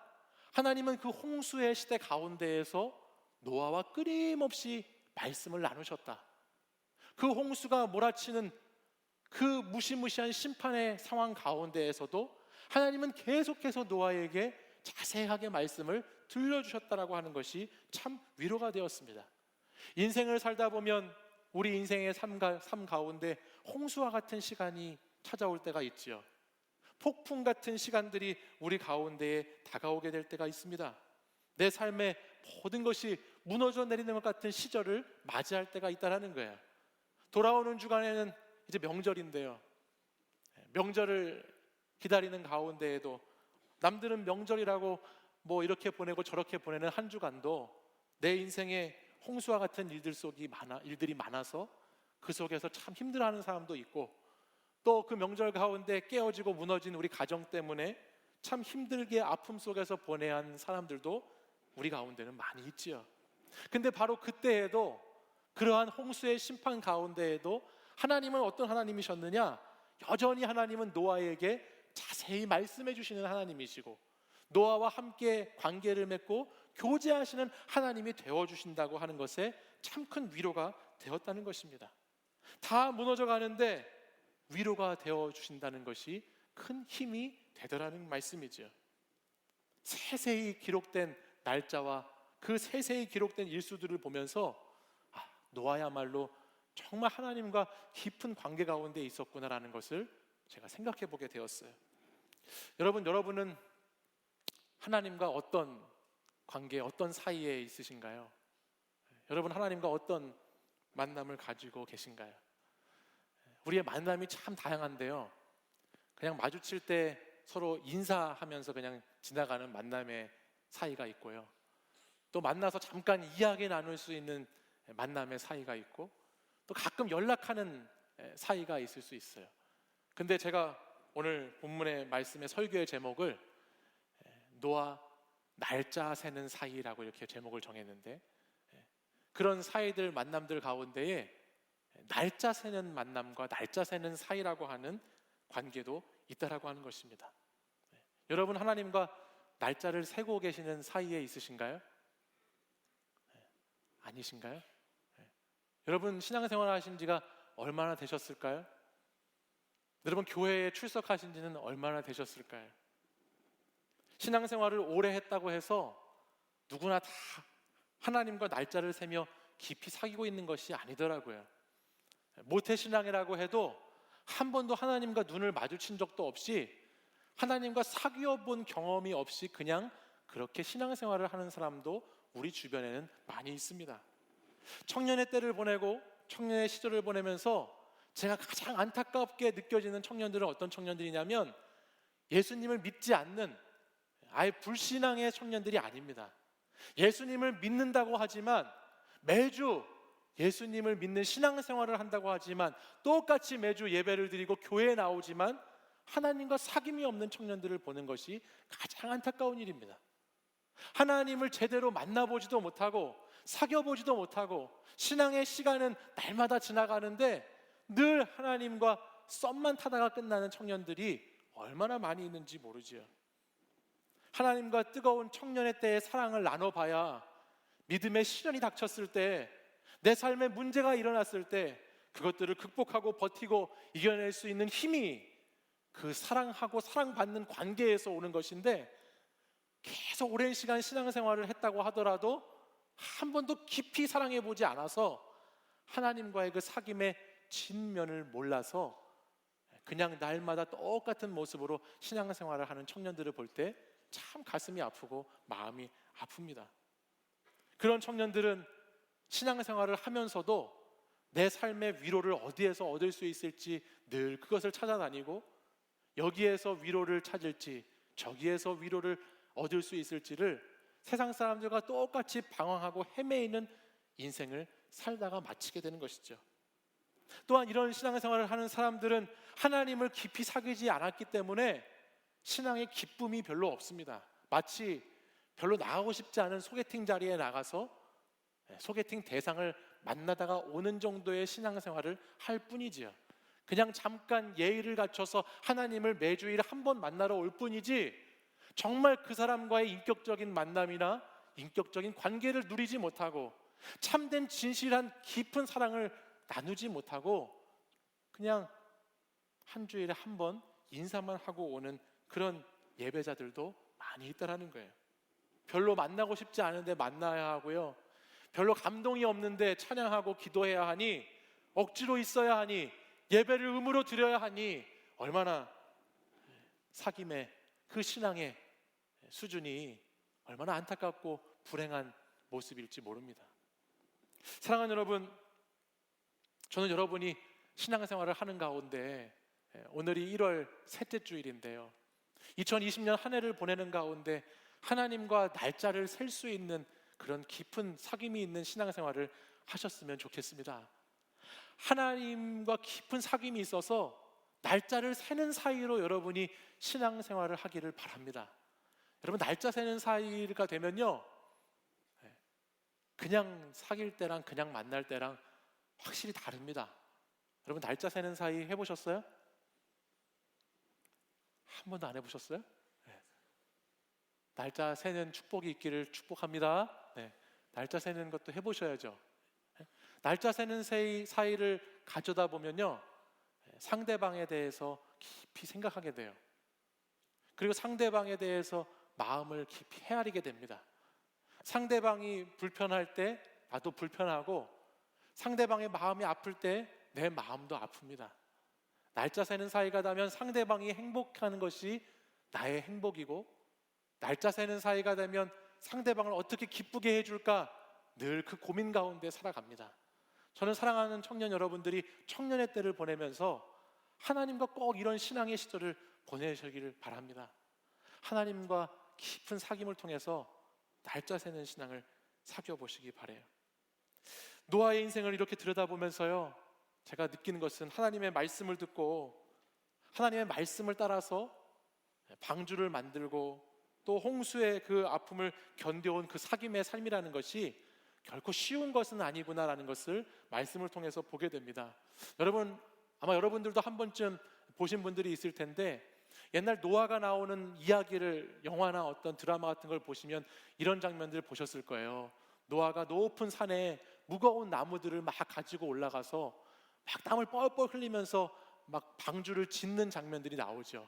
하나님은 그 홍수의 시대 가운데에서 노아와 끊임없이 말씀을 나누셨다. 그 홍수가 몰아치는 그 무시무시한 심판의 상황 가운데에서도 하나님은 계속해서 노아에게 자세하게 말씀을 들려주셨다라고 하는 것이 참 위로가 되었습니다. 인생을 살다 보면 우리 인생의 삶 가운데 홍수와 같은 시간이 찾아올 때가 있지요. 폭풍 같은 시간들이 우리 가운데에 다가오게 될 때가 있습니다. 내 삶의 모든 것이 무너져 내리는 것 같은 시절을 맞이할 때가 있다는 거예요. 돌아오는 주간에는 이제 명절인데요, 명절을 기다리는 가운데에도 남들은 명절이라고 뭐 이렇게 보내고 저렇게 보내는 한 주간도 내 인생에 홍수와 같은 일들이 많아서 그 속에서 참 힘들어하는 사람도 있고, 또 그 명절 가운데 깨어지고 무너진 우리 가정 때문에 참 힘들게 아픔 속에서 보내야 하는 사람들도 우리 가운데는 많이 있지요. 근데 바로 그때에도, 그러한 홍수의 심판 가운데에도 하나님은 어떤 하나님이셨느냐? 여전히 하나님은 노아에게 자세히 말씀해 주시는 하나님이시고, 노아와 함께 관계를 맺고 교제하시는 하나님이 되어주신다고 하는 것에 참 큰 위로가 되었다는 것입니다. 다 무너져 가는데 위로가 되어주신다는 것이 큰 힘이 되더라는 말씀이죠. 세세히 기록된 날짜와 그 세세히 기록된 일수들을 보면서 노아야말로 정말 하나님과 깊은 관계 가운데 있었구나라는 것을 제가 생각해 보게 되었어요. 여러분은 하나님과 어떤 관계, 어떤 사이에 있으신가요? 여러분, 하나님과 어떤 만남을 가지고 계신가요? 우리의 만남이 참 다양한데요, 그냥 마주칠 때 서로 인사하면서 그냥 지나가는 만남의 사이가 있고요, 또 만나서 잠깐 이야기 나눌 수 있는 만남의 사이가 있고, 또 가끔 연락하는 사이가 있을 수 있어요. 근데 제가 오늘 본문의 말씀의 설교의 제목을 노아 날짜 세는 사이라고 이렇게 제목을 정했는데, 그런 사이들 만남들 가운데에 날짜 세는 만남과 날짜 세는 사이라고 하는 관계도 있다라고 하는 것입니다. 여러분, 하나님과 날짜를 세고 계시는 사이에 있으신가요? 아니신가요? 여러분, 신앙생활 하신 지가 얼마나 되셨을까요? 여러분, 교회에 출석하신 지는 얼마나 되셨을까요? 신앙생활을 오래 했다고 해서 누구나 다 하나님과 날짜를 세며 깊이 사귀고 있는 것이 아니더라고요. 모태신앙이라고 해도 한 번도 하나님과 눈을 마주친 적도 없이, 하나님과 사귀어 본 경험이 없이 그냥 그렇게 신앙생활을 하는 사람도 우리 주변에는 많이 있습니다. 청년의 때를 보내고 청년의 시절을 보내면서 제가 가장 안타깝게 느껴지는 청년들은 어떤 청년들이냐면, 예수님을 믿지 않는 아예 불신앙의 청년들이 아닙니다. 예수님을 믿는다고 하지만, 매주 예수님을 믿는 신앙생활을 한다고 하지만, 똑같이 매주 예배를 드리고 교회에 나오지만 하나님과 사귐이 없는 청년들을 보는 것이 가장 안타까운 일입니다. 하나님을 제대로 만나보지도 못하고 사귀어보지도 못하고 신앙의 시간은 날마다 지나가는데 늘 하나님과 썸만 타다가 끝나는 청년들이 얼마나 많이 있는지 모르지요. 하나님과 뜨거운 청년의 때의 사랑을 나눠봐야 믿음의 시련이 닥쳤을 때, 내 삶에 문제가 일어났을 때 그것들을 극복하고 버티고 이겨낼 수 있는 힘이 그 사랑하고 사랑받는 관계에서 오는 것인데, 계속 오랜 시간 신앙생활을 했다고 하더라도 한 번도 깊이 사랑해보지 않아서 하나님과의 그 사귐의 진면을 몰라서 그냥 날마다 똑같은 모습으로 신앙생활을 하는 청년들을 볼 때 참 가슴이 아프고 마음이 아픕니다. 그런 청년들은 신앙생활을 하면서도 내 삶의 위로를 어디에서 얻을 수 있을지 늘 그것을 찾아다니고, 여기에서 위로를 찾을지 저기에서 위로를 얻을 수 있을지를 세상 사람들과 똑같이 방황하고 헤매이는 인생을 살다가 마치게 되는 것이죠. 또한 이런 신앙생활을 하는 사람들은 하나님을 깊이 사귀지 않았기 때문에 신앙의 기쁨이 별로 없습니다. 마치 별로 나가고 싶지 않은 소개팅 자리에 나가서 소개팅 대상을 만나다가 오는 정도의 신앙생활을 할 뿐이지요. 그냥 잠깐 예의를 갖춰서 하나님을 매주일 한 번 만나러 올 뿐이지, 정말 그 사람과의 인격적인 만남이나 인격적인 관계를 누리지 못하고 참된 진실한 깊은 사랑을 나누지 못하고 그냥 한 주일에 한 번 인사만 하고 오는 그런 예배자들도 많이 있다라는 거예요. 별로 만나고 싶지 않은데 만나야 하고요, 별로 감동이 없는데 찬양하고 기도해야 하니, 억지로 있어야 하니, 예배를 의무로 드려야 하니, 얼마나 사귐의 그 신앙의 수준이 얼마나 안타깝고 불행한 모습일지 모릅니다. 사랑하는 여러분, 저는 여러분이 신앙생활을 하는 가운데 오늘이 1월 셋째 주일인데요, 2020년 한 해를 보내는 가운데 하나님과 날짜를 셀 수 있는 그런 깊은 사귐이 있는 신앙생활을 하셨으면 좋겠습니다. 하나님과 깊은 사귐이 있어서 날짜를 세는 사이로 여러분이 신앙생활을 하기를 바랍니다. 여러분, 날짜 세는 사이가 되면요, 그냥 사귈 때랑 그냥 만날 때랑 확실히 다릅니다. 여러분, 날짜 세는 사이 해보셨어요? 한 번도 안 해보셨어요? 날짜 세는 축복이 있기를 축복합니다. 날짜 세는 것도 해보셔야죠. 날짜 세는 사이를 가져다 보면요, 상대방에 대해서 깊이 생각하게 돼요. 그리고 상대방에 대해서 마음을 깊이 헤아리게 됩니다. 상대방이 불편할 때 나도 불편하고, 상대방의 마음이 아플 때 내 마음도 아픕니다. 날짜 세는 사이가 되면 상대방이 행복하는 것이 나의 행복이고, 날짜 세는 사이가 되면 상대방을 어떻게 기쁘게 해줄까 늘 그 고민 가운데 살아갑니다. 저는 사랑하는 청년 여러분들이 청년의 때를 보내면서 하나님과 꼭 이런 신앙의 시절을 보내시기를 바랍니다. 하나님과 깊은 사귐을 통해서 날짜 세는 신앙을 사귀어보시기 바라요. 노아의 인생을 이렇게 들여다보면서요, 제가 느끼는 것은 하나님의 말씀을 듣고 하나님의 말씀을 따라서 방주를 만들고 또 홍수의 그 아픔을 견뎌온 그 사귐의 삶이라는 것이 결코 쉬운 것은 아니구나라는 것을 말씀을 통해서 보게 됩니다. 여러분, 아마 여러분들도 한 번쯤 보신 분들이 있을 텐데, 옛날 노아가 나오는 이야기를 영화나 어떤 드라마 같은 걸 보시면 이런 장면들을 보셨을 거예요. 노아가 높은 산에 무거운 나무들을 막 가지고 올라가서 막 땀을 뻘뻘 흘리면서 막 방주를 짓는 장면들이 나오죠.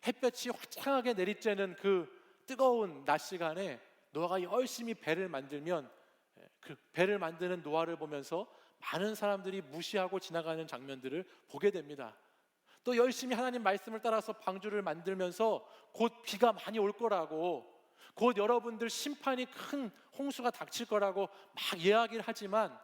햇볕이 화창하게 내리쬐는 그 뜨거운 낮 시간에 노아가 열심히 배를 만들면, 그 배를 만드는 노아를 보면서 많은 사람들이 무시하고 지나가는 장면들을 보게 됩니다. 또 열심히 하나님 말씀을 따라서 방주를 만들면서 곧 비가 많이 올 거라고, 곧 여러분들 심판이 큰 홍수가 닥칠 거라고 막 이야기를 하지만,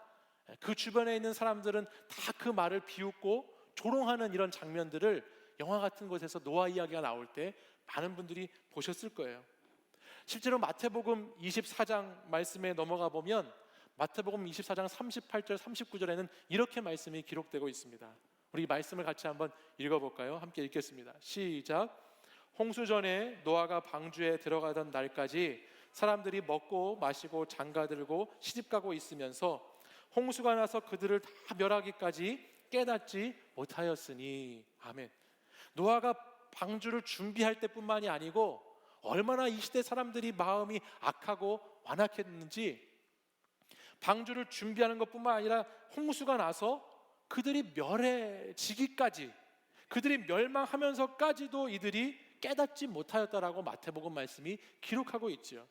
그 주변에 있는 사람들은 다 그 말을 비웃고 조롱하는 이런 장면들을 영화 같은 곳에서 노아 이야기가 나올 때 많은 분들이 보셨을 거예요. 실제로 마태복음 24장 말씀에 넘어가 보면 마태복음 24장 38절 39절에는 이렇게 말씀이 기록되고 있습니다. 우리 이 말씀을 같이 한번 읽어볼까요? 함께 읽겠습니다. 시작. 홍수전에 노아가 방주에 들어가던 날까지 사람들이 먹고 마시고 장가들고 시집가고 있으면서 홍수가 나서 그들을 다 멸하기까지 깨닫지 못하였으니. 아멘. 노아가 방주를 준비할 때뿐만이 아니고 얼마나 이 시대 사람들이 마음이 악하고 완악했는지, 방주를 준비하는 것뿐만 아니라 홍수가 나서 그들이 멸해지기까지, 그들이 멸망하면서까지도 이들이 깨닫지 못하였다라고 마태복음 말씀이 기록하고 있지요.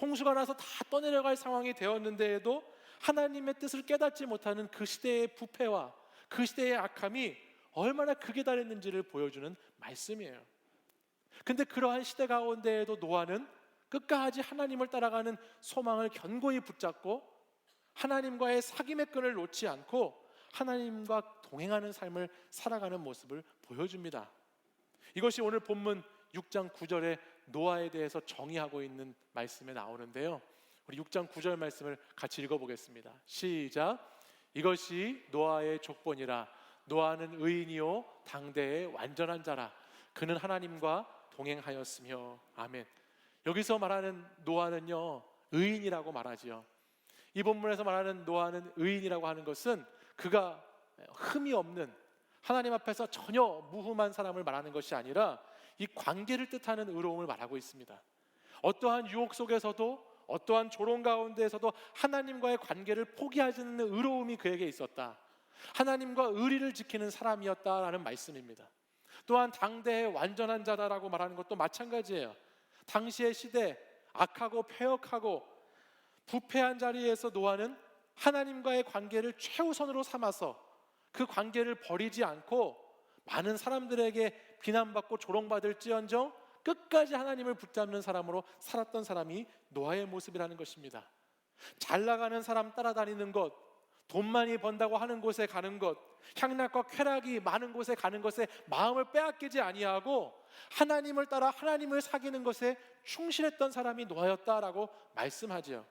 홍수가 나서 다 떠내려갈 상황이 되었는데도 하나님의 뜻을 깨닫지 못하는 그 시대의 부패와 그 시대의 악함이 얼마나 극에 달했는지를 보여주는 말씀이에요. 근데 그러한 시대 가운데에도 노아는 끝까지 하나님을 따라가는 소망을 견고히 붙잡고 하나님과의 사귐의 끈을 놓지 않고 하나님과 동행하는 삶을 살아가는 모습을 보여줍니다. 이것이 오늘 본문 6장 9절에 노아에 대해서 정의하고 있는 말씀에 나오는데요, 우리 6장 9절 말씀을 같이 읽어보겠습니다. 시작. 이것이 노아의 족본이라. 노아는 의인이요 당대의 완전한 자라. 그는 하나님과 동행하였으며. 아멘. 여기서 말하는 노아는요, 의인이라고 말하지요. 이 본문에서 말하는 노아는 의인이라고 하는 것은 그가 흠이 없는, 하나님 앞에서 전혀 무흠한 사람을 말하는 것이 아니라 이 관계를 뜻하는 의로움을 말하고 있습니다. 어떠한 유혹 속에서도, 어떠한 조롱 가운데에서도 하나님과의 관계를 포기하지 않는 의로움이 그에게 있었다. 하나님과 의리를 지키는 사람이었다라는 말씀입니다. 또한 당대의 완전한 자다라고 말하는 것도 마찬가지예요. 당시의 시대, 악하고 폐역하고 부패한 자리에서 노아는 하나님과의 관계를 최우선으로 삼아서 그 관계를 버리지 않고 많은 사람들에게 비난받고 조롱받을지언정 끝까지 하나님을 붙잡는 사람으로 살았던 사람이 노아의 모습이라는 것입니다. 잘 나가는 사람 따라다니는 것, 돈 많이 번다고 하는 곳에 가는 것, 향락과 쾌락이 많은 곳에 가는 것에 마음을 빼앗기지 아니하고 하나님을 따라 하나님을 사귀는 것에 충실했던 사람이 노아였다라고 말씀하지요.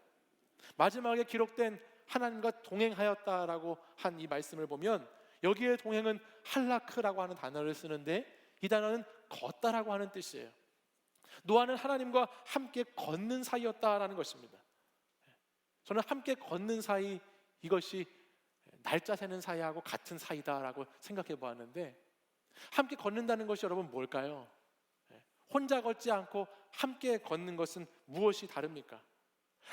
마지막에 기록된 하나님과 동행하였다라고 한 이 말씀을 보면 여기에 동행은 할라크라고 하는 단어를 쓰는데 이 단어는 걷다라고 하는 뜻이에요. 노아는 하나님과 함께 걷는 사이였다라는 것입니다. 저는 함께 걷는 사이, 이것이 날짜 세는 사이하고 같은 사이다라고 생각해 보았는데, 함께 걷는다는 것이 여러분 뭘까요? 혼자 걷지 않고 함께 걷는 것은 무엇이 다릅니까?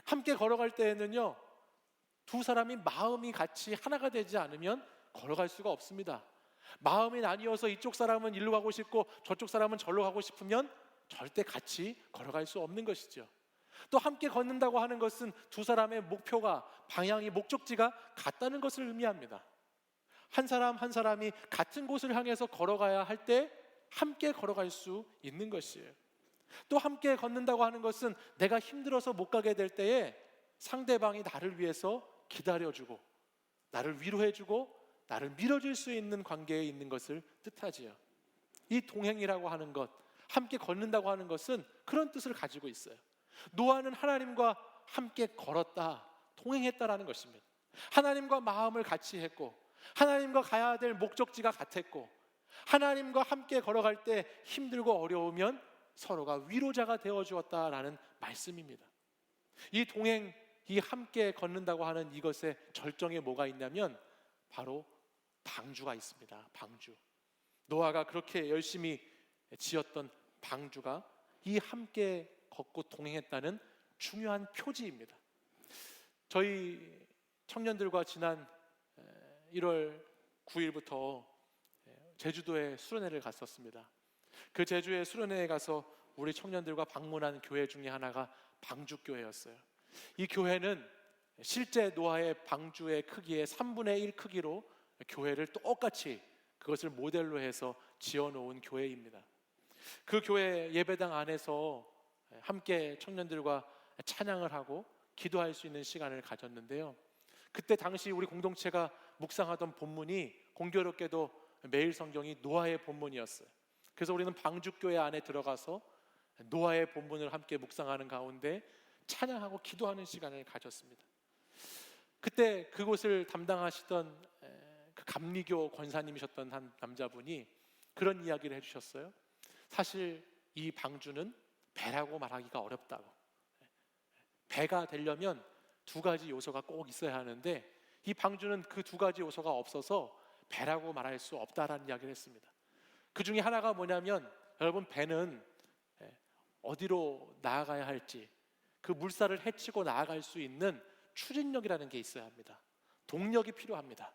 함께 걸어갈 때에는요, 두 사람이 마음이 같이 하나가 되지 않으면 걸어갈 수가 없습니다. 마음이 나뉘어서 이쪽 사람은 일로 가고 싶고 저쪽 사람은 절로 가고 싶으면 절대 같이 걸어갈 수 없는 것이죠. 또 함께 걷는다고 하는 것은 두 사람의 목표가, 방향이, 목적지가 같다는 것을 의미합니다. 한 사람 한 사람이 같은 곳을 향해서 걸어가야 할 때 함께 걸어갈 수 있는 것이에요. 또 함께 걷는다고 하는 것은 내가 힘들어서 못 가게 될 때에 상대방이 나를 위해서 기다려주고 나를 위로해주고 나를 밀어줄 수 있는 관계에 있는 것을 뜻하지요. 이 동행이라고 하는 것, 함께 걷는다고 하는 것은 그런 뜻을 가지고 있어요. 노아는 하나님과 함께 걸었다, 동행했다라는 것입니다. 하나님과 마음을 같이 했고 하나님과 가야 될 목적지가 같았고 하나님과 함께 걸어갈 때 힘들고 어려우면 서로가 위로자가 되어주었다라는 말씀입니다. 이 동행, 이 함께 걷는다고 하는 이것의 절정에 뭐가 있냐면 바로 방주가 있습니다. 방주. 노아가 그렇게 열심히 지었던 방주가 이 함께 걷고 동행했다는 중요한 표지입니다. 저희 청년들과 지난 1월 9일부터 제주도에 수련회를 갔었습니다. 그 제주의 수련회에 가서 우리 청년들과 방문한 교회 중에 하나가 방주교회였어요. 이 교회는 실제 노아의 방주의 크기의 3분의 1 크기로 교회를 똑같이 그것을 모델로 해서 지어놓은 교회입니다. 그 교회 예배당 안에서 함께 청년들과 찬양을 하고 기도할 수 있는 시간을 가졌는데요, 그때 당시 우리 공동체가 묵상하던 본문이 공교롭게도 매일 성경이 노아의 본문이었어요. 그래서 우리는 방주교회 안에 들어가서 노아의 본문을 함께 묵상하는 가운데 찬양하고 기도하는 시간을 가졌습니다. 그때 그곳을 담당하시던 그 감리교 권사님이셨던 한 남자분이 그런 이야기를 해주셨어요. 사실 이 방주는 배라고 말하기가 어렵다고. 배가 되려면 두 가지 요소가 꼭 있어야 하는데 이 방주는 그 두 가지 요소가 없어서 배라고 말할 수 없다라는 이야기를 했습니다. 그 중에 하나가 뭐냐면, 여러분, 배는 어디로 나아가야 할지 그 물살을 헤치고 나아갈 수 있는 추진력이라는 게 있어야 합니다. 동력이 필요합니다.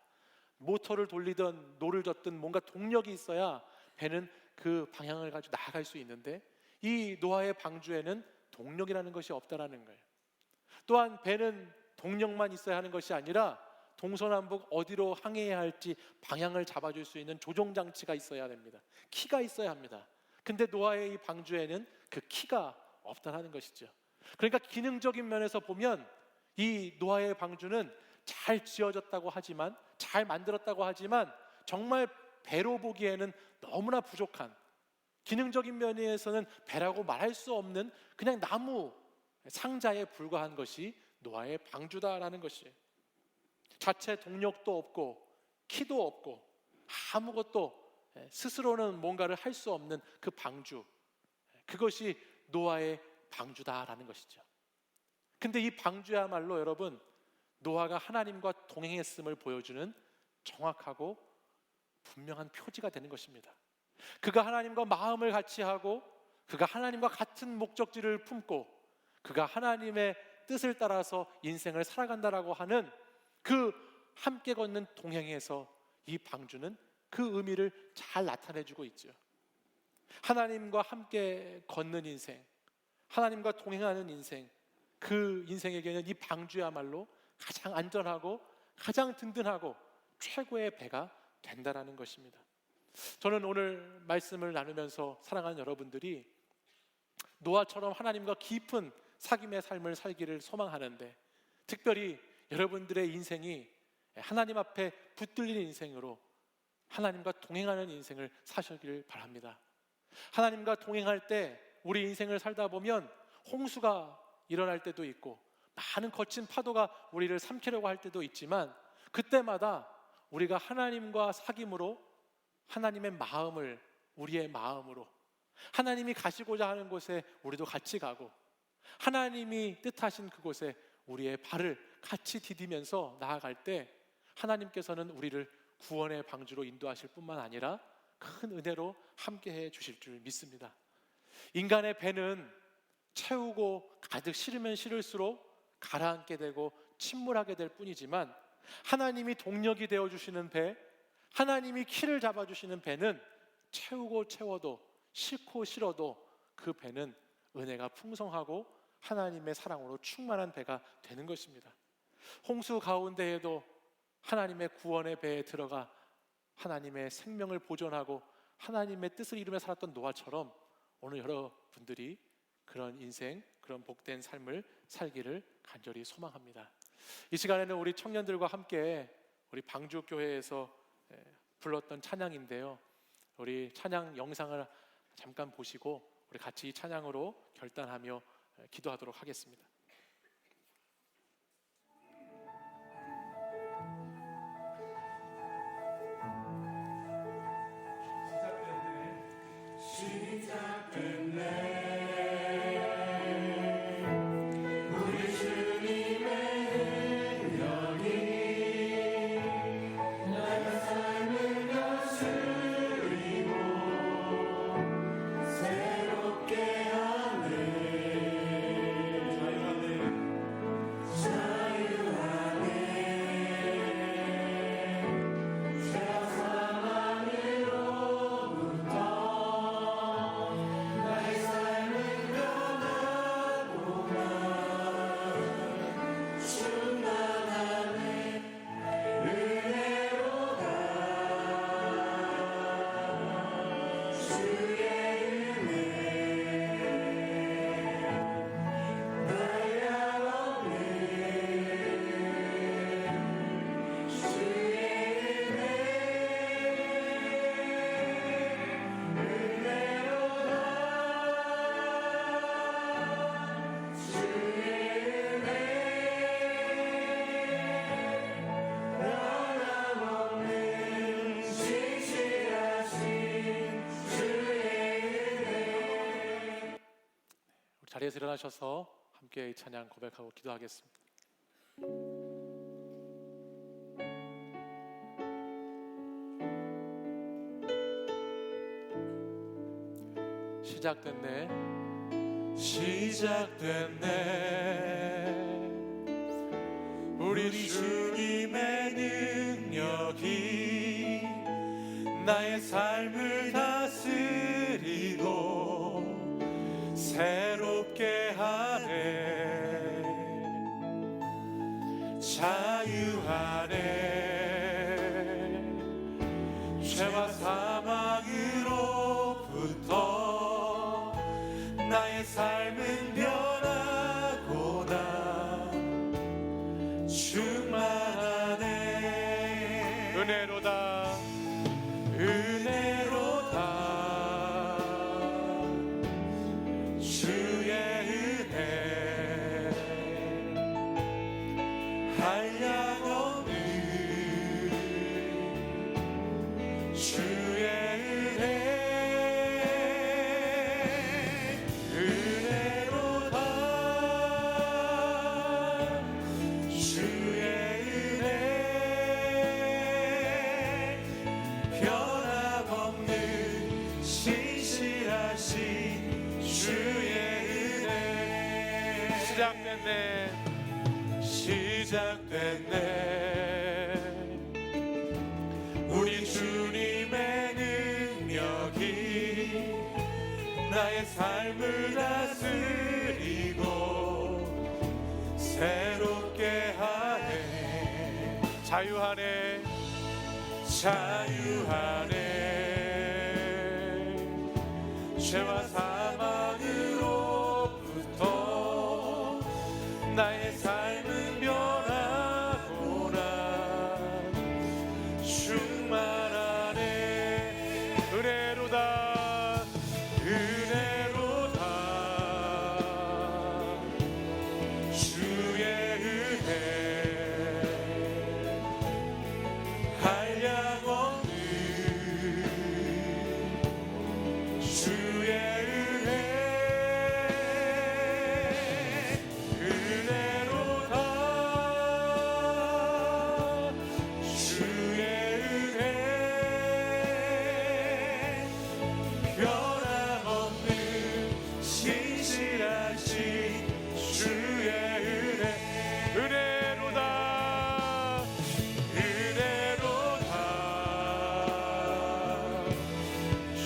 모터를 돌리든 노를 젓든 뭔가 동력이 있어야 배는 그 방향을 가지고 나아갈 수 있는데, 이 노아의 방주에는 동력이라는 것이 없다라는 거예요. 또한 배는 동력만 있어야 하는 것이 아니라 동서남북 어디로 항해해야 할지 방향을 잡아줄 수 있는 조종장치가 있어야 됩니다. 키가 있어야 합니다. 근데 노아의 이 방주에는 그 키가 없다는 것이죠. 그러니까 기능적인 면에서 보면 이 노아의 방주는 잘 지어졌다고 하지만, 잘 만들었다고 하지만 정말 배로 보기에는 너무나 부족한, 기능적인 면에서는 배라고 말할 수 없는 그냥 나무 상자에 불과한 것이 노아의 방주다라는 것이에요. 자체 동력도 없고 키도 없고 아무것도 스스로는 뭔가를 할 수 없는 그 방주, 그것이 노아의 방주다라는 것이죠. 근데 이 방주야말로 여러분, 노아가 하나님과 동행했음을 보여주는 정확하고 분명한 표지가 되는 것입니다. 그가 하나님과 마음을 같이 하고 그가 하나님과 같은 목적지를 품고 그가 하나님의 뜻을 따라서 인생을 살아간다라고 하는 그 함께 걷는 동행에서 이 방주는 그 의미를 잘 나타내주고 있죠. 하나님과 함께 걷는 인생, 하나님과 동행하는 인생, 그 인생에게는 이 방주야말로 가장 안전하고 가장 든든하고 최고의 배가 된다라는 것입니다. 저는 오늘 말씀을 나누면서 사랑하는 여러분들이 노아처럼 하나님과 깊은 사귐의 삶을 살기를 소망하는데, 특별히 여러분들의 인생이 하나님 앞에 붙들린 인생으로 하나님과 동행하는 인생을 사시기를 바랍니다. 하나님과 동행할 때 우리 인생을 살다 보면 홍수가 일어날 때도 있고 많은 거친 파도가 우리를 삼키려고 할 때도 있지만, 그때마다 우리가 하나님과 사귐으로 하나님의 마음을 우리의 마음으로, 하나님이 가시고자 하는 곳에 우리도 같이 가고 하나님이 뜻하신 그곳에 우리의 발을 같이 디디면서 나아갈 때 하나님께서는 우리를 구원의 방주로 인도하실 뿐만 아니라 큰 은혜로 함께해 주실 줄 믿습니다. 인간의 배는 채우고 가득 실으면 실을수록 가라앉게 되고 침몰하게 될 뿐이지만, 하나님이 동력이 되어주시는 배, 하나님이 키를 잡아주시는 배는 채우고 채워도 싣고 실어도 그 배는 은혜가 풍성하고 하나님의 사랑으로 충만한 배가 되는 것입니다. 홍수 가운데에도 하나님의 구원의 배에 들어가 하나님의 생명을 보존하고 하나님의 뜻을 이루며 살았던 노아처럼 오늘 여러분들이 그런 인생, 그런 복된 삶을 살기를 간절히 소망합니다. 이 시간에는 우리 청년들과 함께 우리 방주교회에서 불렀던 찬양인데요, 우리 찬양 영상을 잠깐 보시고 우리 같이 이 찬양으로 결단하며 기도하도록 하겠습니다. 일어나셔서 함께 이 찬양 고백하고 기도하겠습니다. 시작됐네. 우리 주님의 능력이 나의 삶을 다스리고 새롭게 하네. 자유하네. 죄와 사망으로부터 나의 삶은 변하고나 충만하네. 은혜로다. 은혜로다. 주의 은혜 한량없는 주의 은혜. 은혜로다. 주의 은혜 변함없는 신실하신 주의 은혜. 시작됐네. 시작됐네. 우리 주님의 능력이 나의 삶을 다스리고 새롭게 하네. 자유하네. 자유하네. 죄와 사망으로부터 나의 삶은 변하구나. 충만하네. 은혜로다. 은혜로다. 주의 은혜 한량없는 주의 은혜. 은혜로다. 주의 은혜 변함없는 신실하신 주의 은혜. 은혜로다. 은혜로다.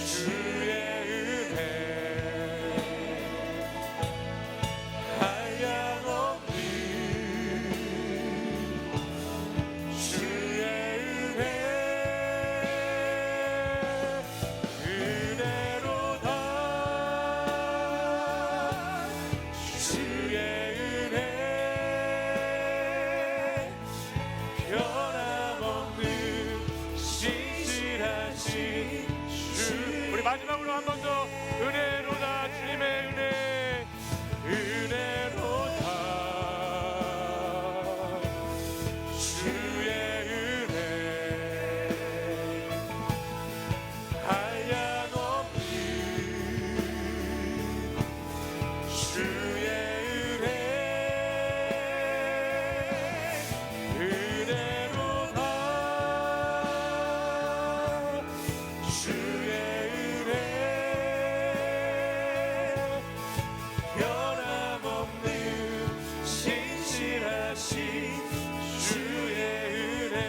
주의 은혜 한량없는 주의 은혜. 은혜로다. 주의 은혜 변함없는 신실하신 주. 우리 마지막으로 한 번 더. 은혜로다. 주님의 은혜. 은혜로다. 주의 은혜 한량없는 주의 은혜. 은혜로다. 주의 은혜 변함없는 신실하신 주의 은혜.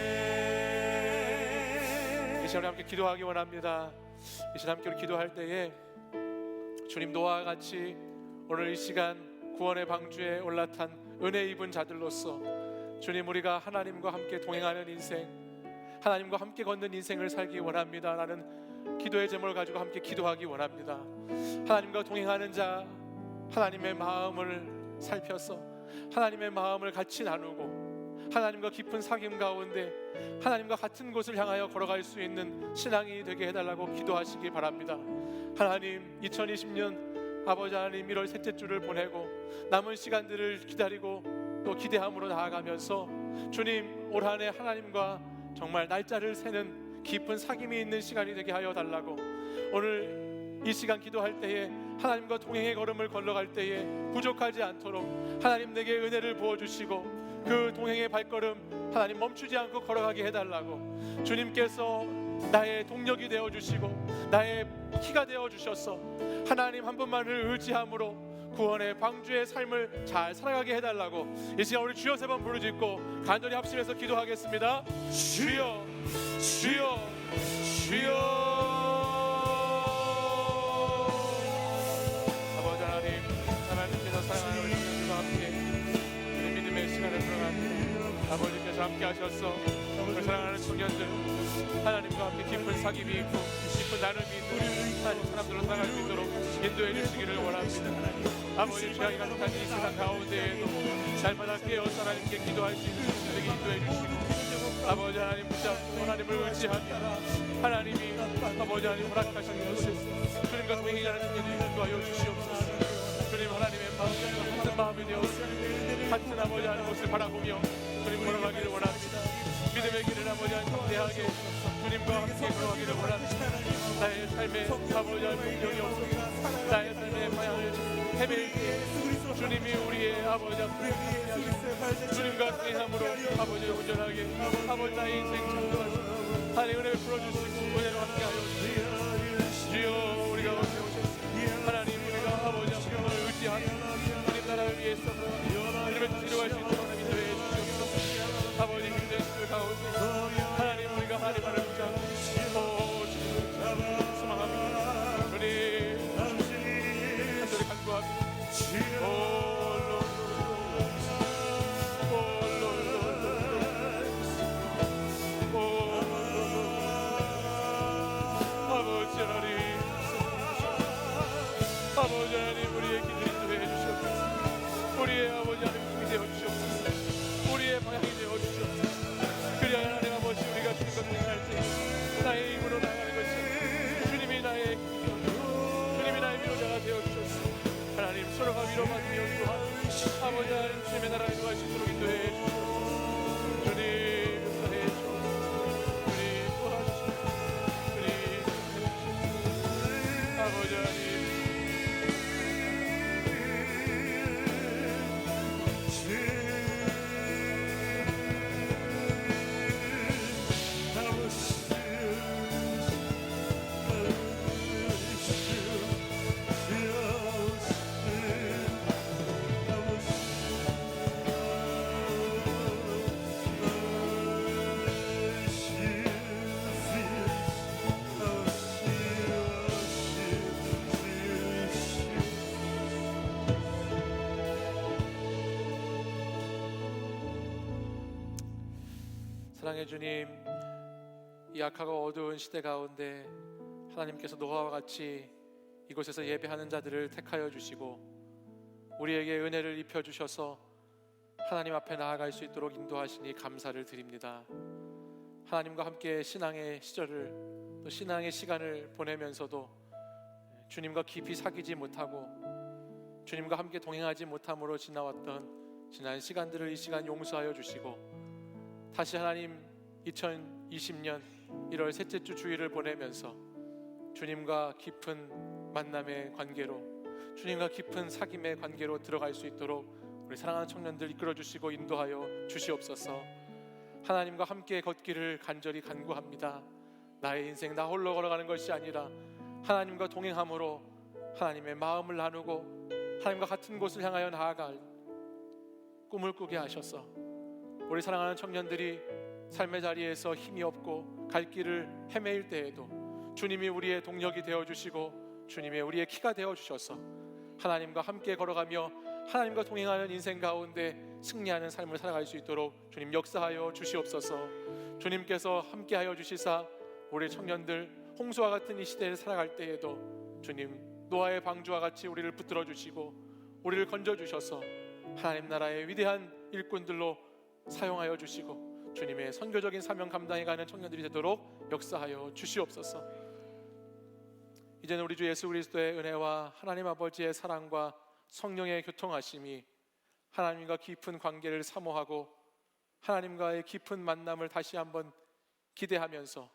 이 시간에 함께 기도하기 원합니다. 이 시간 함께 우리 기도할 때에 주님 노아와 같이 오늘 이 시간 구원의 방주에 올라탄 은혜 입은 자들로서 주님 우리가 하나님과 함께 동행하는 인생, 하나님과 함께 걷는 인생을 살기 원합니다. 라는 기도의 제목을 가지고 함께 기도하기 원합니다. 하나님과 동행하는 자, 하나님의 마음을 살펴서 하나님의 마음을 같이 나누고 하나님과 깊은 사귐 가운데 하나님과 같은 곳을 향하여 걸어갈 수 있는 신앙이 되게 해달라고 기도하시기 바랍니다. 하나님, 2020년 아버지 하나님 1월 셋째 주를 보내고 남은 시간들을 기다리고 또 기대함으로 나아가면서 주님 올 한 해 하나님과 정말 날짜를 세는 깊은 사귐이 있는 시간이 되게 하여 달라고, 오늘 이 시간 기도할 때에 하나님과 동행의 걸음을 걸어갈 때에 부족하지 않도록 하나님 내게 은혜를 부어주시고 그 동행의 발걸음 하나님 멈추지 않고 걸어가게 해달라고 주님께서 나의 동력이 되어주시고 나의 키가 되어주셔서 하나님 한 분만을 의지함으로 구원의 방주의 삶을 잘 살아가게 해달라고 이 시간 우리 주여 세 번 부르짖고 간절히 합심해서 기도하겠습니다. 주여 주여 주여. 아버지 하나님 하나님께서 사랑하는 우리 친구들과 함께 우리 믿음의 시간을 들어갑니다. 아버지께서 함께 하셔서 우리 사랑하는 청년들 하나님과 함께 깊은 사귐이 있고 깊은 나눔이 있는 하나님 사람들로 살아갈 수 있도록 인도해 주시기를 원합니다. 아버지 죄악이 가득한 이 세상 가운데에도 날마다 깨어서 하나님께 기도할 수 있는 분들에게 인도해 주시고 아버지 하나님 붙잡고 하나님을 의지하며 하나님이 아버지 하나님 허락하신 것을 주님과 동행하는 분들에게 인도하여 주시옵소서. 주님 하나님의 마음과 같은 마음이 되어서 같은 아버지 하나님 것을 바라보며 주님 걸어가기를 원합니다. 믿음의 길을 아버지 하나님 담대하게 주님과 함께 걸어가기를 원합니다. 나의 삶에 아버지 하나님 동경이 없어서 나의 삶의 방향을 헤맬 때 주님이 우리의 아버지 앞에 주님과 동행함으로 아버지를 온전하게 아버지 나의 인생 창조하시고 하나님 은혜를 풀어주시고 은혜로 함께하여 주시고 주여 우리가 어디에 오셨습니다. 하나님 우리가 아버지 앞에 의지하며 주님 나라를 위해서 이름을 치료할 수 있도록 하나님 인도해 주시옵소서. 아버지 힘든 그 가운데 하나님 우리가 하나님 안을 붙잡고 소망합니다. 주님 간절히 간구합니다. 아버지 하나님 아버지 하나님 우리의 길을 인도해 주시옵소서. 우리의 아버지 하나님 힘이 되어 주시옵소서. 우리의 방향이 되어 주시옵소서. 그리하여 하나님 아버지 우리가 주님과 동행할 때 나의 힘으로 나아가는 것이 주님이 나의 위로자가 되어 주셨소. 하나님 서로가 위로받으며 또한 아버지 하나님 주님의 나라에 거할 수 있도록 인도해 주시옵소서. 주님 인도해 주시옵소서. 주님 도와주시옵소서. 주님 아버지 하나님 사랑의 주님, 이 악하고 어두운 시대 가운데 하나님께서 노아와 같이 이곳에서 예배하는 자들을 택하여 주시고 우리에게 은혜를 입혀 주셔서 하나님 앞에 나아갈 수 있도록 인도하시니 감사를 드립니다. 하나님과 함께 신앙의 시절을 또 신앙의 시간을 보내면서도 주님과 깊이 사귀지 못하고 주님과 함께 동행하지 못함으로 지나왔던 지난 시간들을 이 시간 용서하여 주시고 다시 하나님 2020년 1월 셋째 주 주일을 보내면서 주님과 깊은 만남의 관계로 주님과 깊은 사귐의 관계로 들어갈 수 있도록 우리 사랑하는 청년들 이끌어 주시고 인도하여 주시옵소서. 하나님과 함께 걷기를 간절히 간구합니다. 나의 인생 나 홀로 걸어가는 것이 아니라 하나님과 동행함으로 하나님의 마음을 나누고 하나님과 같은 곳을 향하여 나아갈 꿈을 꾸게 하셔서 우리 사랑하는 청년들이 삶의 자리에서 힘이 없고 갈 길을 헤매일 때에도 주님이 우리의 동력이 되어주시고 주님이 우리의 키가 되어주셔서 하나님과 함께 걸어가며 하나님과 동행하는 인생 가운데 승리하는 삶을 살아갈 수 있도록 주님 역사하여 주시옵소서. 주님께서 함께하여 주시사 우리 청년들 홍수와 같은 이 시대를 살아갈 때에도 주님 노아의 방주와 같이 우리를 붙들어 주시고 우리를 건져 주셔서 하나님 나라의 위대한 일꾼들로 사용하여 주시고 주님의 선교적인 사명 감당해 가는 청년들이 되도록 역사하여 주시옵소서. 이제는 우리 주 예수 그리스도의 은혜와 하나님 아버지의 사랑과 성령의 교통하심이 하나님과 깊은 관계를 사모하고 하나님과의 깊은 만남을 다시 한번 기대하면서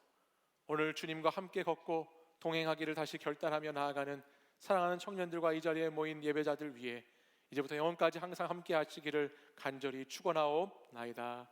오늘 주님과 함께 걷고 동행하기를 다시 결단하며 나아가는 사랑하는 청년들과 이 자리에 모인 예배자들 위해 이제부터 영원까지 항상 함께 하시기를 간절히 축원하옵나이다.